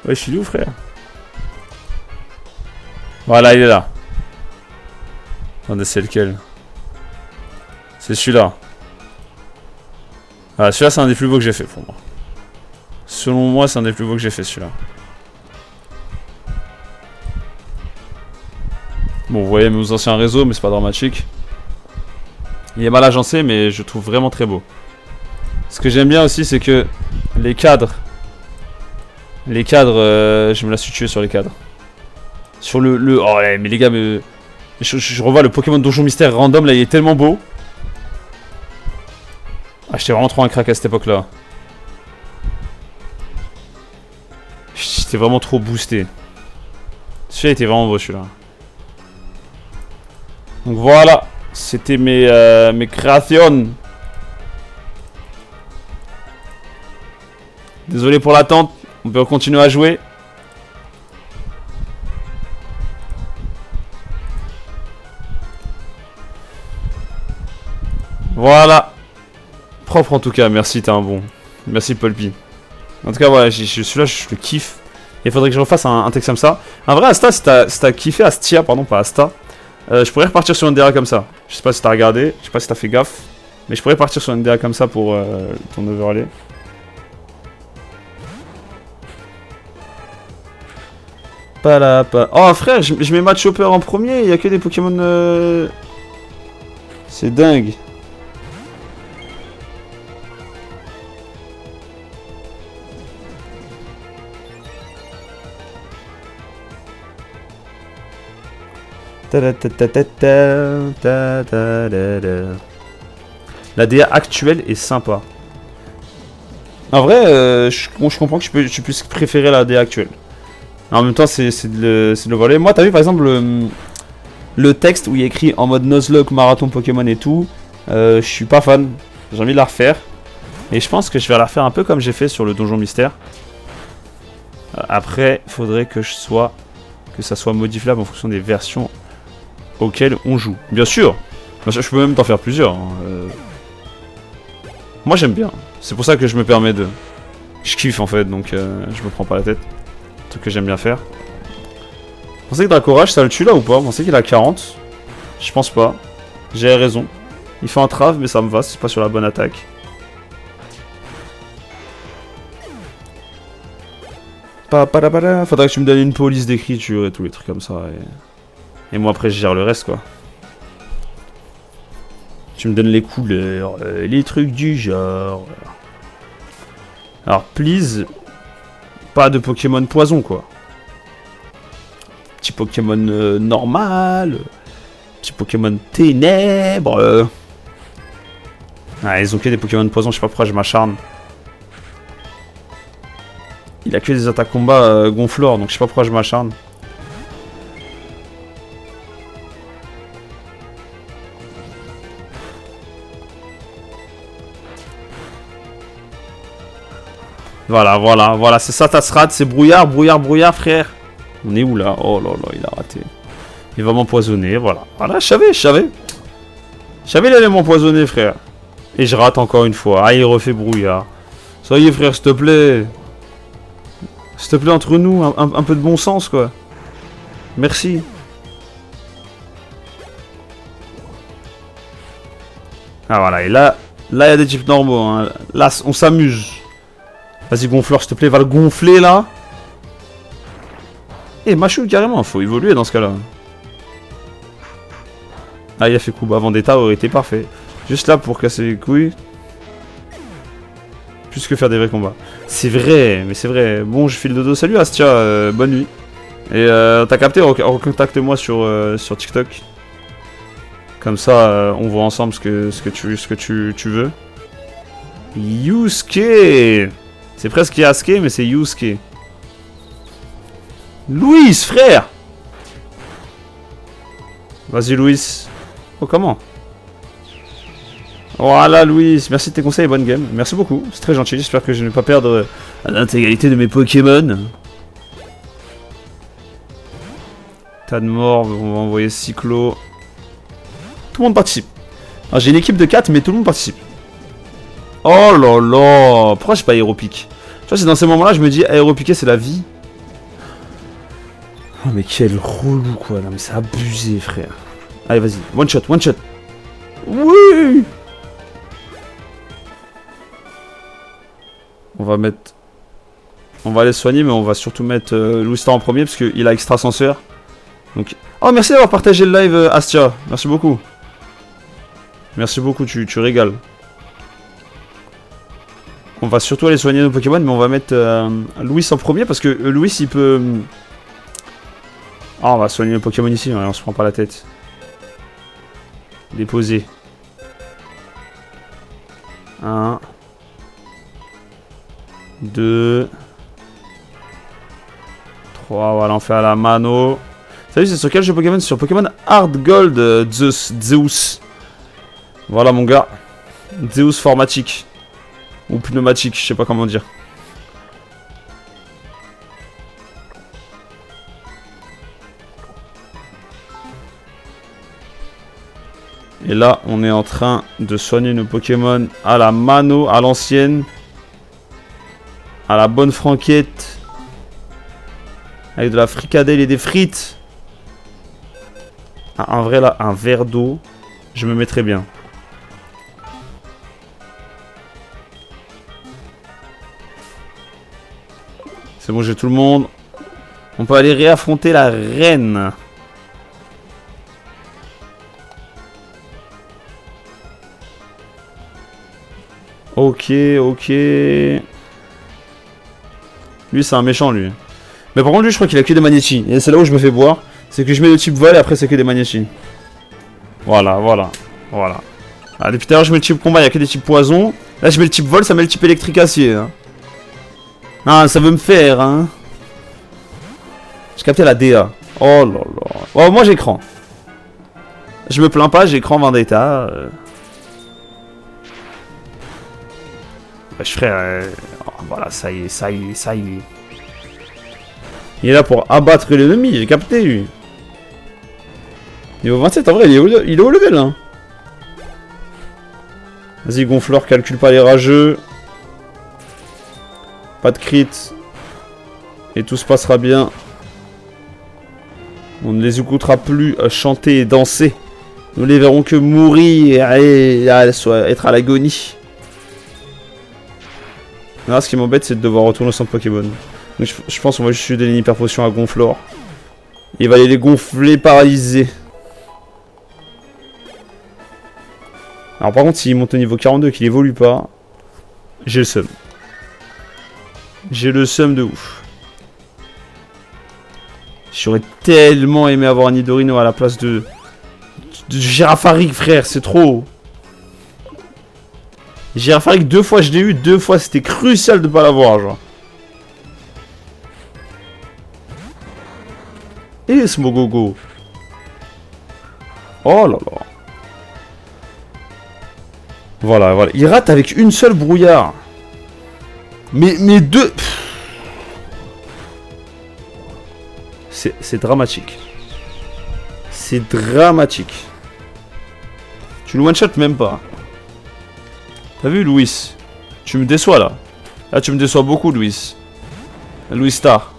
je suis où, frère? Voilà, il est là. Attendez, c'est lequel? C'est celui-là. Voilà, celui-là, c'est un des plus beaux que j'ai fait pour moi. Selon moi, c'est un des plus beaux que j'ai fait, celui-là. Bon, vous voyez mes anciens réseaux, mais c'est pas dramatique. Il est mal agencé, mais je trouve vraiment très beau. Ce que j'aime bien aussi, c'est que les cadres... je me la suis tué sur les cadres. Sur le... Oh, mais les gars, je revois le Pokémon Donjon Mystère random, là, il est tellement beau. Ah, j'étais vraiment trop un crack à cette époque-là. J'étais vraiment trop boosté. Celui-là était vraiment beau, celui-là. Donc voilà. C'était mes créations. Désolé pour l'attente. On peut continuer à jouer. Voilà. Propre en tout cas, merci, t'es un bon. Merci Pulpy. En tout cas, voilà, celui-là, je le kiffe. Il faudrait que je refasse un texte comme ça. En vrai, Asta, si t'as kiffé Astia, pardon, pas Asta, je pourrais repartir sur une DA comme ça. Je sais pas si t'as regardé, je sais pas si t'as fait gaffe, mais je pourrais partir sur une DA comme ça pour ton overlay. Oh frère, je mets Mad Chopper en premier, il y a que des Pokémon. C'est dingue. La DA actuelle est sympa. En vrai, je comprends que tu puisses préférer la DA actuelle. En même temps, c'est de le voler. Moi, t'as vu par exemple le texte où il y a écrit en mode Nuzlocke, marathon Pokémon et tout. Je suis pas fan. J'ai envie de la refaire. Et je pense que je vais la refaire un peu comme j'ai fait sur le donjon mystère. Après, il faudrait que ça soit modifiable en fonction des versions auxquelles on joue. Bien sûr, je peux même t'en faire plusieurs. Hein. Moi j'aime bien. C'est pour ça que je me permets de... Je kiffe en fait, donc je me prends pas la tête. Un truc que j'aime bien faire. Vous pensez que Dracorage ça le tue là ou pas? Vous pensez qu'il a 40? Je pense pas. J'ai raison. Il fait un trave mais ça me va, c'est pas sur la bonne attaque. Faudrait que tu me donnes une police d'écriture et tous les trucs comme ça. Et moi après je gère le reste quoi. Tu me donnes les couleurs, les trucs du genre. Alors please, pas de Pokémon poison quoi. Petit Pokémon normal, petit Pokémon ténèbres. Ah ils ont que des Pokémon poison, je sais pas pourquoi je m'acharne. Il a que des attaques combat gonfleurs, donc je sais pas pourquoi je m'acharne. Voilà, c'est ça ta strat, c'est brouillard, frère. On est où là? Oh là là, il a raté. Il va m'empoisonner, voilà. Voilà, je savais. Je savais qu'il allait m'empoisonner, frère. Et je rate encore une fois. Ah, il refait brouillard. Ça y est, frère, s'il te plaît. S'il te plaît, entre nous, un peu de bon sens, quoi. Merci. Ah, voilà, et là, il y a des types normaux. Hein. Là, on s'amuse. Vas-y, gonfleur, s'il te plaît, va le gonfler, là. Eh, Machu, carrément, faut évoluer dans ce cas-là. Ah, il a fait coup bas. Vendetta aurait été parfait. Juste là pour casser les couilles. Plus que faire des vrais combats. C'est vrai, mais c'est vrai. Bon, je file le dodo. Salut Astia, bonne nuit. Et t'as capté, recontacte-moi sur TikTok. Comme ça, on voit ensemble ce que tu veux. Yusuke. C'est presque Yasuke, mais c'est Yusuke. Louis, frère. Vas-y, Louis. Oh, comment? Voilà, Louis. Merci de tes conseils et bonne game. Merci beaucoup. C'est très gentil. J'espère que je ne vais pas perdre l'intégralité de mes Pokémon. Tas de morts. On va envoyer Cyclo. Tout le monde participe. J'ai une équipe de 4, mais tout le monde participe. Oh là là. Pourquoi j'ai pas aéropique? Tu vois, c'est dans ces moments-là, je me dis, aéropiquer, c'est la vie. Oh, mais quel relou, quoi. Non, mais c'est abusé, frère. Allez, vas-y. One shot. Oui. On va mettre... On va aller soigner, mais on va surtout mettre Louis en premier, parce qu'il a extra ascenseur. Donc... Oh, merci d'avoir partagé le live, Astia. Merci beaucoup. Merci beaucoup, tu régales. On va surtout aller soigner nos Pokémon, mais on va mettre Louis en premier, parce que Louis, il peut... Ah, on va soigner nos Pokémon ici, hein, on se prend pas la tête. Déposer. 1. 2. Voilà, on fait à la mano. Salut, c'est sur quel jeu Pokémon? Sur Pokémon Hard Gold, Zeus. Voilà mon gars. Zeus formatique. Ou pneumatique, je sais pas comment dire. Et là, on est en train de soigner nos Pokémon à la mano, à l'ancienne. À la bonne franquette. Avec de la fricadelle et des frites. Ah, en vrai, là, un verre d'eau, je me mettrais bien. C'est bon, j'ai tout le monde. On peut aller réaffronter la reine. Ok. Lui, c'est un méchant, lui. Mais par contre, lui, je crois qu'il a que des magnétis. Et c'est là où je me fais boire. C'est que je mets le type vol et après, c'est que des magnétis. Voilà. Ah, depuis tout à l'heure, je mets le type combat, il n'y a que des types poison. Là, je mets le type vol, ça met le type électrique acier. Hein. Ah, ça veut me faire, hein. J'ai capté la DA. Oh là là. Oh, moi, j'ai cran. Je me plains pas, j'ai cran Vendetta. Wesh, frère. Oh, voilà, ça y est. Il est là pour abattre l'ennemi, j'ai capté, lui. Niveau 27, en vrai, il est au level, hein. Vas-y, Gonfleur, calcule pas les rageux. Pas de crit. Et tout se passera bien. On ne les écoutera plus chanter et danser. Nous les verrons que mourir et être à l'agonie. Là, ce qui m'embête, c'est de devoir retourner sans Pokémon. Donc, je pense qu'on va juste donner une hyper potion à Gonfleur. Il va aller les gonfler, paralyser. Alors, par contre, s'il monte au niveau 42 et qu'il évolue pas, j'ai le seum. J'ai le seum de ouf. J'aurais tellement aimé avoir un Nidorino à la place de Girafarig, frère, c'est trop. Girafarig, 2 fois je l'ai eu, 2 fois c'était crucial de pas l'avoir, genre. Et Smogogo. Oh là là. Voilà. Il rate avec une seule brouillard. Mais deux... C'est dramatique. C'est dramatique. Tu le one-shot même pas. T'as vu, Louis? Tu me déçois, là. Là, tu me déçois beaucoup, Louis. Louis Star.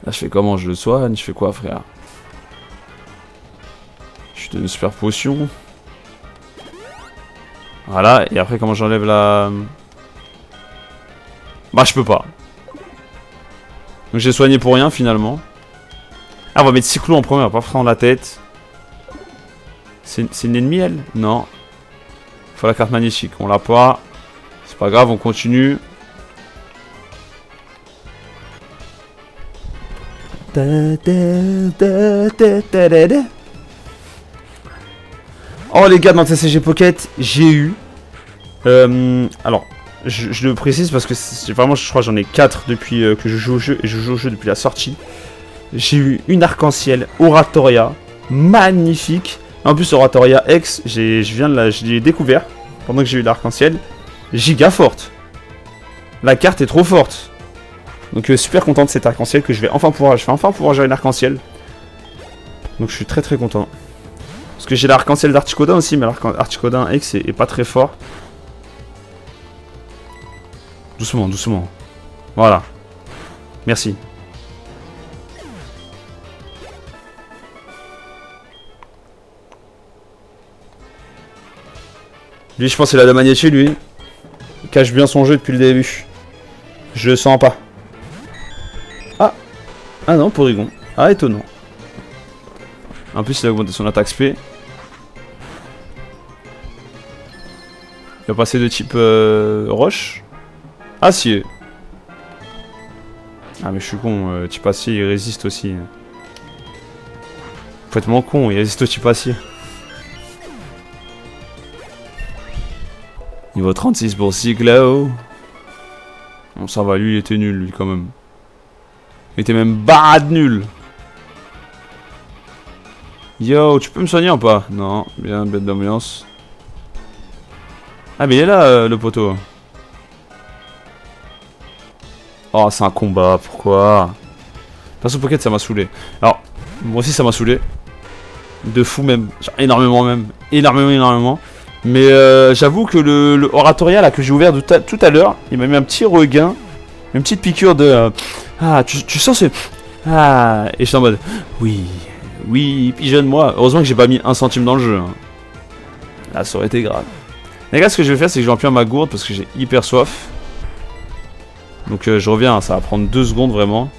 Là, je fais comment? Je le soigne? Je fais quoi, frère? Je donne une super potion. Voilà, et après, comment j'enlève la... Bah, je peux pas. Donc, j'ai soigné pour rien, finalement. Ah, on va mettre Cyclo en premier, on va pas prendre la tête. C'est une ennemie, elle? Non. Faut la carte magnétique, on l'a pas. C'est pas grave, on continue. Oh les gars, dans TCG Pocket, j'ai eu... alors, je le précise parce que vraiment, je crois que j'en ai 4 depuis que je joue au jeu. Et je joue au jeu depuis la sortie. J'ai eu une arc-en-ciel Oratoria, magnifique. En plus, Oratoria X, je l'ai découvert pendant que j'ai eu l'arc-en-ciel. Giga forte. La carte est trop forte. Donc super content de cet arc-en-ciel que je vais enfin pouvoir gérer l'arc-en-ciel. Donc je suis très content. Parce que j'ai l'arc-en-ciel d'Articodin aussi, mais l'Articodin X est pas très fort. Doucement. Voilà. Merci. Lui, je pense qu'il a de magnétie, lui. Il cache bien son jeu depuis le début. Je le sens pas. Ah non, Porygon. Ah, étonnant. En plus, il a augmenté son attaque SP. Il va passer de type roche. Acier. Ah, mais je suis con. Type acier, il résiste aussi. Complètement con, il résiste aussi pas si. Niveau 36 pour Cyclao. Bon, ça va, lui il était nul, lui quand même. Il était même bad nul. Yo, tu peux me soigner ou pas? Non, bien, bête d'ambiance. Ah, mais il est là, le poteau. Oh, c'est un combat, pourquoi? Perso Pocket, ça m'a saoulé. Alors, moi aussi, ça m'a saoulé. De fou même. Genre, énormément même. Énormément. Mais j'avoue que le oratorial là, que j'ai ouvert tout à l'heure, il m'a mis un petit regain. Une petite piqûre de... ah, tu sens ce... Ah, et je suis en mode... Oui, pigeonne-moi. Heureusement que j'ai pas mis 1 centime dans le jeu. Hein. Là, ça aurait été grave. Les gars, ce que je vais faire, c'est que je vais remplir ma gourde parce que j'ai hyper soif. Donc je reviens, hein, ça va prendre 2 secondes vraiment.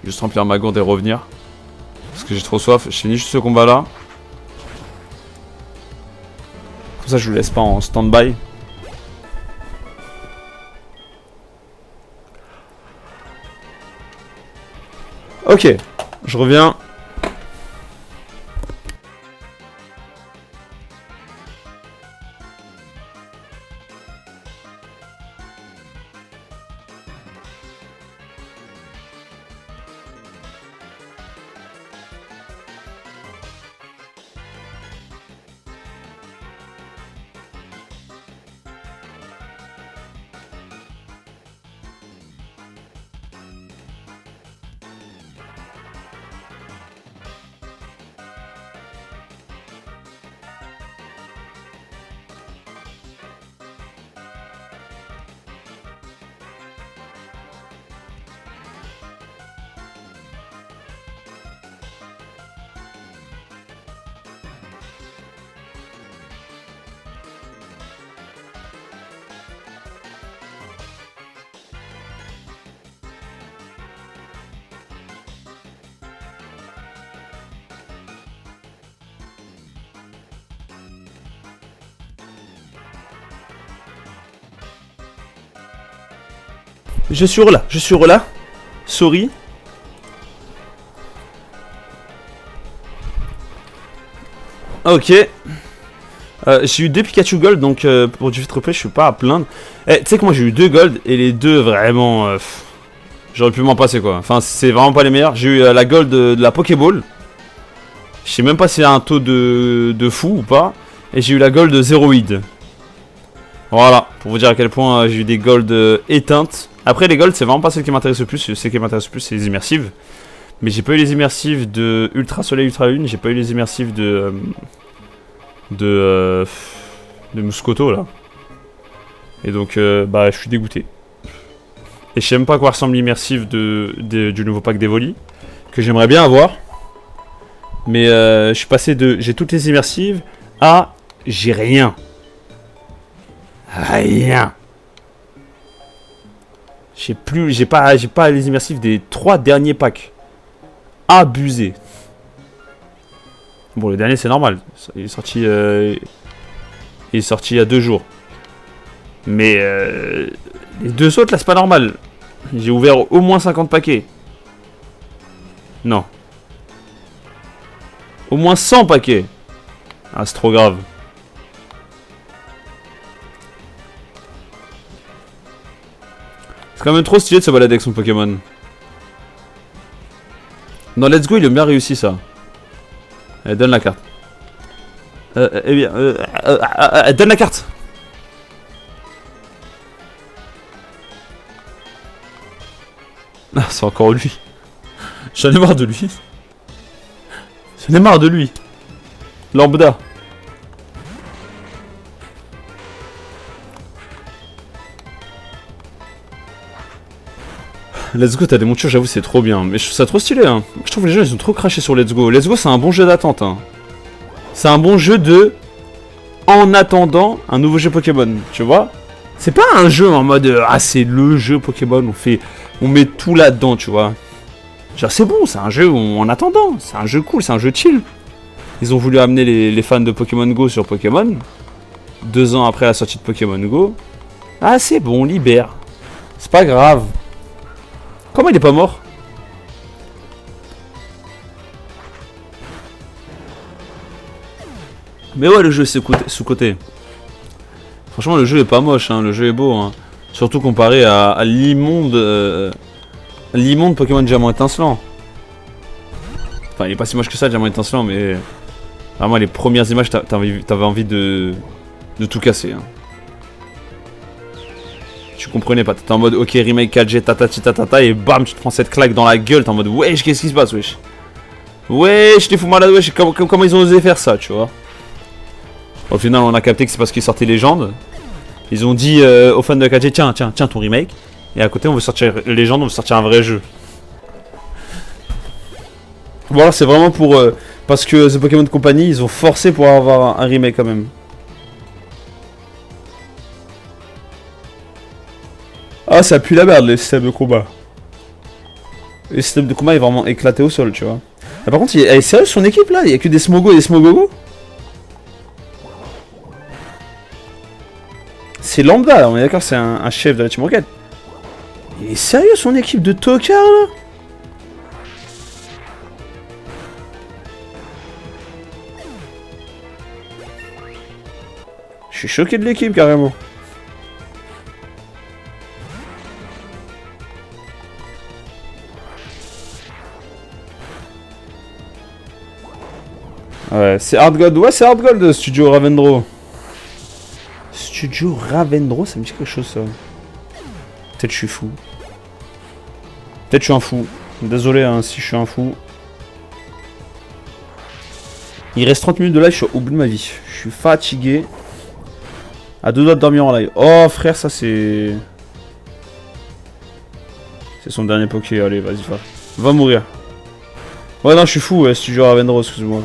Juste remplir ma gourde et revenir. Parce que j'ai trop soif. Je finis juste ce combat là. Comme ça, je vous laisse pas en stand-by. Ok, je reviens. Je suis là. Sorry. Ok. J'ai eu 2 Pikachu Gold, donc pour du Fitrepé, je suis pas à plaindre. Tu sais que moi j'ai eu 2 Gold, et les 2 vraiment... j'aurais pu m'en passer quoi. Enfin, c'est vraiment pas les meilleurs. J'ai eu la Gold de la Pokéball. Je sais même pas si y a un taux de fou ou pas. Et j'ai eu la Gold de Zéroïde. Voilà, pour vous dire à quel point j'ai eu des Gold éteintes. Après les Gold, c'est vraiment pas celle qui m'intéresse le plus. Celle qui m'intéresse le plus, c'est les immersives. Mais j'ai pas eu les immersives de Ultra Soleil, Ultra Lune. J'ai pas eu les immersives de Muscoto là. Et donc bah je suis dégoûté. Et je sais même pas à quoi ressemble l'immersive du nouveau pack d'Evoli, que j'aimerais bien avoir. Mais je suis passé de j'ai toutes les immersives à j'ai rien. Rien. J'ai pas les immersives des 3 derniers packs. Abusé. Bon, le dernier c'est normal. Il est sorti il y a 2 jours. Mais les 2 autres là c'est pas normal. J'ai ouvert au moins 50 paquets. Non. Au moins 100 paquets. Ah, c'est trop grave. C'est quand même trop stylé de se balader avec son Pokémon. Dans Let's Go, il a bien réussi ça. Allez, donne la carte. Eh bien, donne la carte. Ah, c'est encore lui. J'en ai marre de lui. J'en ai marre de lui. Lambda. Let's Go, t'as des montures, j'avoue, c'est trop bien. Mais je trouve ça trop stylé, hein. Je trouve que les gens, ils ont trop craché sur Let's Go. Let's Go, c'est un bon jeu d'attente, hein. C'est un bon jeu de... en attendant un nouveau jeu Pokémon, tu vois. C'est pas un jeu en mode... ah, c'est le jeu Pokémon, on met tout là-dedans, tu vois. Genre, c'est bon, c'est un jeu en attendant. C'est un jeu cool, c'est un jeu chill. Ils ont voulu amener les fans de Pokémon Go sur Pokémon. 2 ans après la sortie de Pokémon Go. Ah, c'est bon, libère. C'est pas grave. Comment il est pas mort? Mais ouais, le jeu est sous-côté. Franchement, le jeu est pas moche, hein, le jeu est beau. Hein. Surtout comparé à l'immonde Pokémon Diamant étincelant. Enfin, il est pas si moche que ça, Diamant étincelant, mais... Vraiment, les premières images, t'avais envie de tout casser. Hein. Tu comprenais pas, t'étais en mode, ok, remake 4G, tatati tatata, et bam, tu te prends cette claque dans la gueule, t'es en mode, wesh, qu'est-ce qui se passe, wesh? Wesh, t'es fou malade, wesh, comment ils ont osé faire ça, tu vois? Au final, on a capté que c'est parce qu'ils sortaient Légende. Ils ont dit aux fans de 4G, tiens, ton remake. Et à côté, on veut sortir Légende, on veut sortir un vrai jeu. Bon, alors c'est vraiment pour... parce que The Pokémon Company, ils ont forcé pour avoir un remake quand même. Ah, ça pue la merde, les systèmes de combat. Le système de combat est vraiment éclaté au sol, tu vois. Ah, par contre, elle est sérieuse son équipe là? Il y a que des Smogo et des Smogogo? C'est lambda, là, on est d'accord, c'est un chef de la Team Rocket. Il est sérieux son équipe de tocards là? Je suis choqué de l'équipe carrément. Ouais, c'est Hard Gold. Ouais, c'est Hard Gold, Studio Ravendro. Studio Ravendro, ça me dit quelque chose ça. Peut-être je suis fou. Peut-être je suis un fou. Désolé hein, si je suis un fou. Il reste 30 minutes de live, je suis au bout de ma vie. Je suis fatigué. À 2 doigts de dormir en live. Oh frère, ça c'est... C'est son dernier Poké, allez vas-y, va mourir. Ouais non, je suis fou, Studio Ravendro, excuse-moi.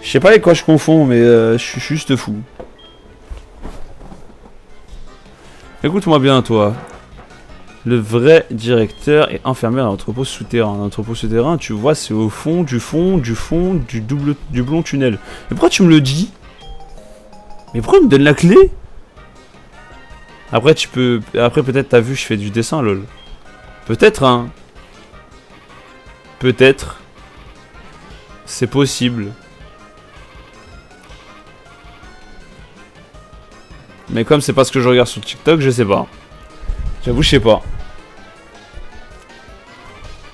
Je sais pas avec quoi je confonds, mais je suis juste fou. Écoute-moi bien, toi. Le vrai directeur est enfermé dans l'entrepôt souterrain. L'entrepôt souterrain, tu vois, c'est au fond, du blond tunnel. Mais pourquoi tu me le dis? Mais pourquoi il me donne la clé? Après, Après, peut-être t'as vu, je fais du dessin, lol. Peut-être, hein. Peut-être. C'est possible. Mais comme c'est pas ce que je regarde sur TikTok, je sais pas. J'avoue, je sais pas.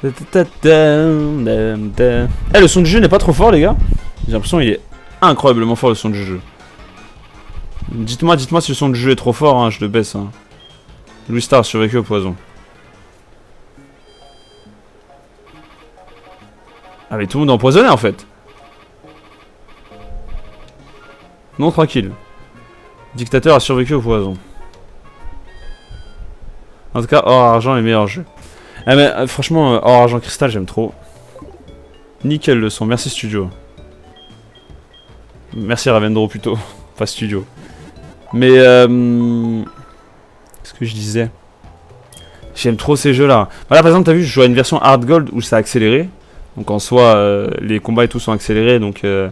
Eh, le son du jeu n'est pas trop fort, les gars. J'ai l'impression qu'il est incroyablement fort, le son du jeu. Dites-moi si le son du jeu est trop fort, hein, je le baisse. Hein. Louis Star survécu au poison. Ah mais tout le monde est empoisonné en fait. Non, tranquille. Dictateur a survécu au poison. En tout cas, Or Argent est le meilleur jeu. Ah mais franchement, Or Argent Cristal, j'aime trop. Nickel le son, merci Studio. Merci Ravendro plutôt, pas Studio. Mais qu'est-ce que je disais? J'aime trop ces jeux-là. Voilà, par exemple, t'as vu, je joue à une version Hard Gold où ça a accéléré. Donc en soi, les combats et tout sont accélérés. Donc, vous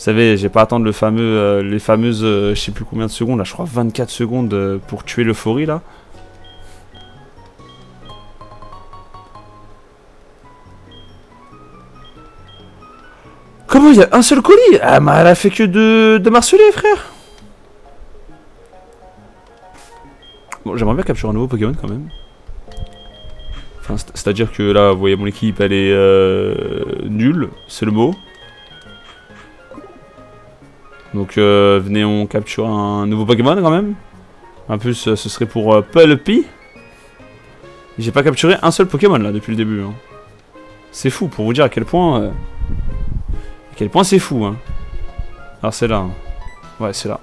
savez, j'ai pas à attendre les fameuses, je sais plus combien de secondes, là, je crois 24 secondes pour tuer l'euphorie, là. Comment il y a un seul colis? Ah, mais elle a fait que de marceler, frère. Bon, j'aimerais bien capturer un nouveau Pokémon quand même. Enfin, c'est-à-dire que là, vous voyez, mon équipe, elle est nulle, c'est le mot. Donc, venez, on capture un nouveau Pokémon quand même. En plus, ce serait pour Pulpy. J'ai pas capturé un seul Pokémon là depuis le début. Hein. C'est fou, pour vous dire à quel point c'est fou. Hein. Alors, c'est là. Hein. Ouais, c'est là.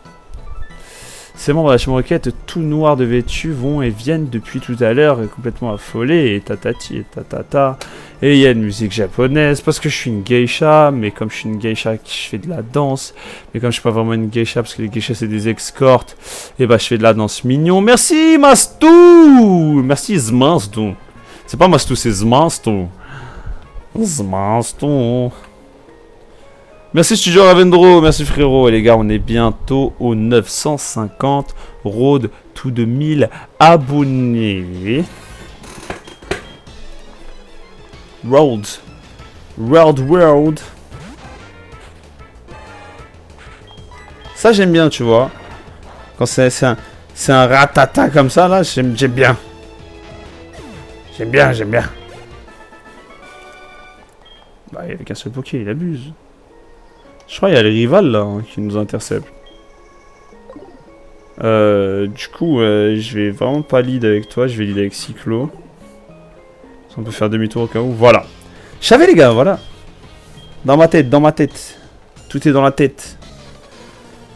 Ces membres de la Team Rocket, tout noirs de vêtus, vont et viennent depuis tout à l'heure, complètement affolés, et tatati et tatata. Et il y a une musique japonaise, parce que je suis une geisha, mais comme je suis une geisha, je fais de la danse. Mais comme je suis pas vraiment une geisha, parce que les geishas c'est des escortes, et bah je fais de la danse mignon. Merci Mastou! Merci Zmastou. C'est pas Mastou, c'est Zmastou. Zmastou. Merci Studio Ravendro, merci frérot. Et les gars, on est bientôt aux 950 road to 2000 abonnés. World. Ça, j'aime bien, tu vois. Quand c'est un ratata comme ça, là, j'aime bien. J'aime bien. Bah, il y avait qu'un seul Poké, il abuse. Je crois qu'il y a les rivales, là, hein, qui nous interceptent. Du coup, je vais vraiment pas lead avec toi, je vais lead avec Cyclo. On peut faire demi-tour au cas où. Voilà. Je savais, les gars, voilà. Dans ma tête. Tout est dans la tête.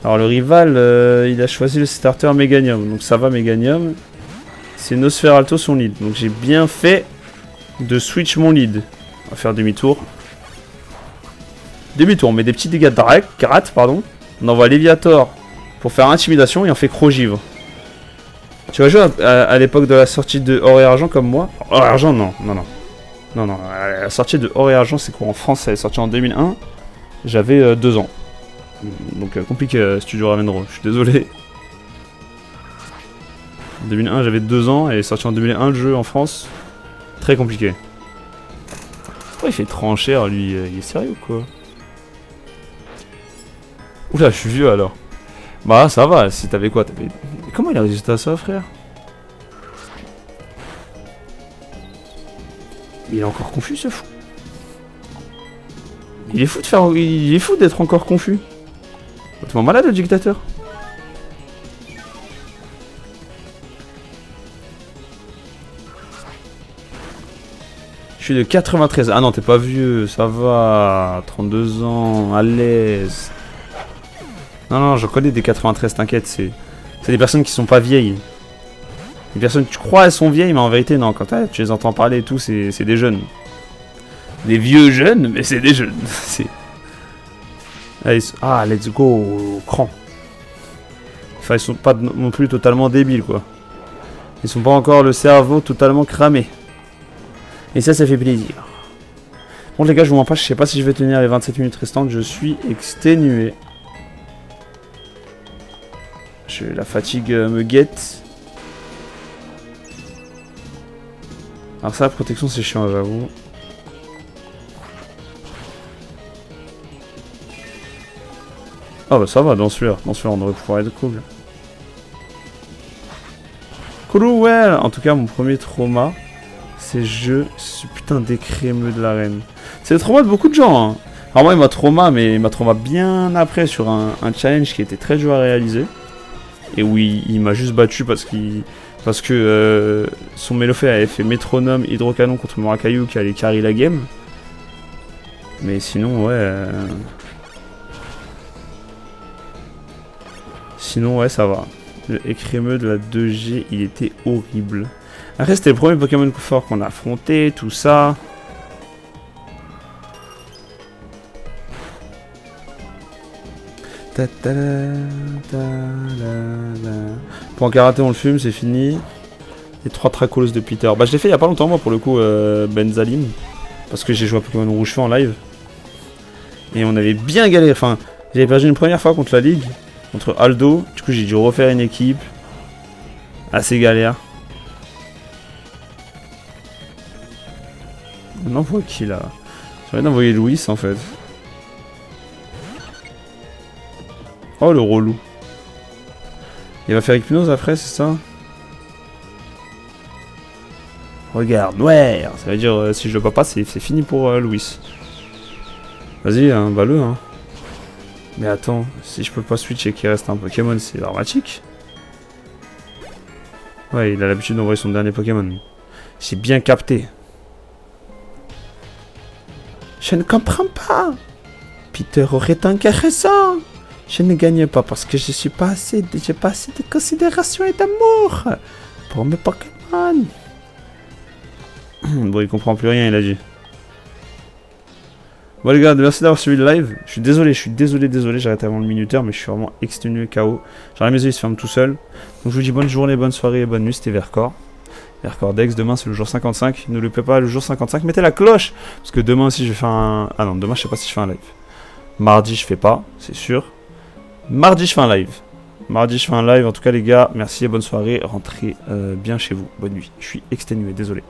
Alors, le rival, il a choisi le starter Meganium. Donc, ça va, Meganium. C'est Nosferalto son lead. Donc, j'ai bien fait de switch mon lead. On va faire demi-tour. Demi-tour, on met des petits dégâts de gratte, pardon. On envoie Léviator pour faire intimidation et on fait Crogivre. Tu vas jouer à l'époque de la sortie de Or et Argent comme moi? Or et Argent, non. La sortie de Or et Argent, c'est quoi en France? Elle est sortie en 2001. J'avais 2 ans. Donc compliqué, Studio Ravenro. Je suis désolé. En 2001, j'avais 2 ans et sorti en 2001 le jeu en France. Très compliqué. Pourquoi il fait trop cher, lui? Il est sérieux ou quoi? Oula, je suis vieux alors. Bah ça va, si t'avais quoi? Comment il a résisté à ça, frère? Il est encore confus, ce fou. Il est fou d'être encore confus. Complètement malade, le dictateur. Je suis de 93. Ah non, t'es pas vieux, ça va. 32 ans, à l'aise. Non, je connais des 93, t'inquiète, c'est des personnes qui sont pas vieilles. Les personnes que tu crois elles sont vieilles, mais en vérité, non, quand tu les entends parler et tout, c'est des jeunes. Des vieux jeunes, mais c'est des jeunes. Ah, let's go, cran. Enfin, ils sont pas non plus totalement débiles, quoi. Ils sont pas encore le cerveau totalement cramé. Et ça fait plaisir. Bon, les gars, je vous mens pas, je sais pas si je vais tenir les 27 minutes restantes, je suis exténué. La fatigue me guette. Alors ça, la protection, c'est chiant, j'avoue. Ah bah ça va, dans celui-là, on devrait pouvoir être cool. Cruel. En tout cas, mon premier trauma, c'est ce putain d'écrémeux de l'arène. C'est le trauma de beaucoup de gens, hein. Alors moi, il m'a trauma bien après sur un challenge qui était très dur à réaliser. Et où il m'a juste battu parce que son Mélofée avait fait métronome hydrocanon contre Morakayu qui allait carry la game. Mais sinon, ouais... Sinon, ouais, ça va. Le écrémeux de la 2G, il était horrible. Après, c'était le premier Pokémon fort qu'on a affronté, tout ça. Pour en karaté, on le fume, c'est fini. Les 3 Tracolos de Peter. Bah, je l'ai fait il y a pas longtemps, moi, pour le coup, Benzalim. Parce que j'ai joué à Pokémon Rouge Feu en live. Et on avait bien galéré. Enfin, j'avais perdu une première fois contre la Ligue. Contre Aldo. Du coup, j'ai dû refaire une équipe. Assez galère. On envoie qui là? J'ai envie d'envoyer Louis en fait. Oh le relou. Il va faire hypnose après, c'est ça? Regarde, ouais. Ça veut dire si je le bats pas, c'est fini pour Louis. Vas-y, hein, bats-le. Hein. Mais attends, si je peux pas switch et qu'il reste un Pokémon, c'est dramatique. Ouais, il a l'habitude d'envoyer son dernier Pokémon. J'ai bien capté. Je ne comprends pas. Peter aurait intéressant. Je ne gagne pas parce que j'ai pas assez de considération et d'amour pour mes Pokémon. Bon, il comprend plus rien, il a dit. Bon les gars, merci d'avoir suivi le live. Je suis désolé, j'ai arrêté avant le minuteur, mais je suis vraiment exténué, KO. J'arrive mes yeux, ils se ferment tout seul. Donc je vous dis bonne journée, bonne soirée et bonne nuit, c'était Vercors. Vercors Dex, demain c'est le jour 55. Ne loupez pas le jour 55, mettez la cloche. Parce que demain aussi je vais faire un... Ah non, demain je sais pas si je fais un live. Mardi je fais pas, c'est sûr. Mardi je fais un live. En tout cas les gars, merci et bonne soirée. Rentrez bien chez vous. Bonne nuit. Je suis exténué, désolé.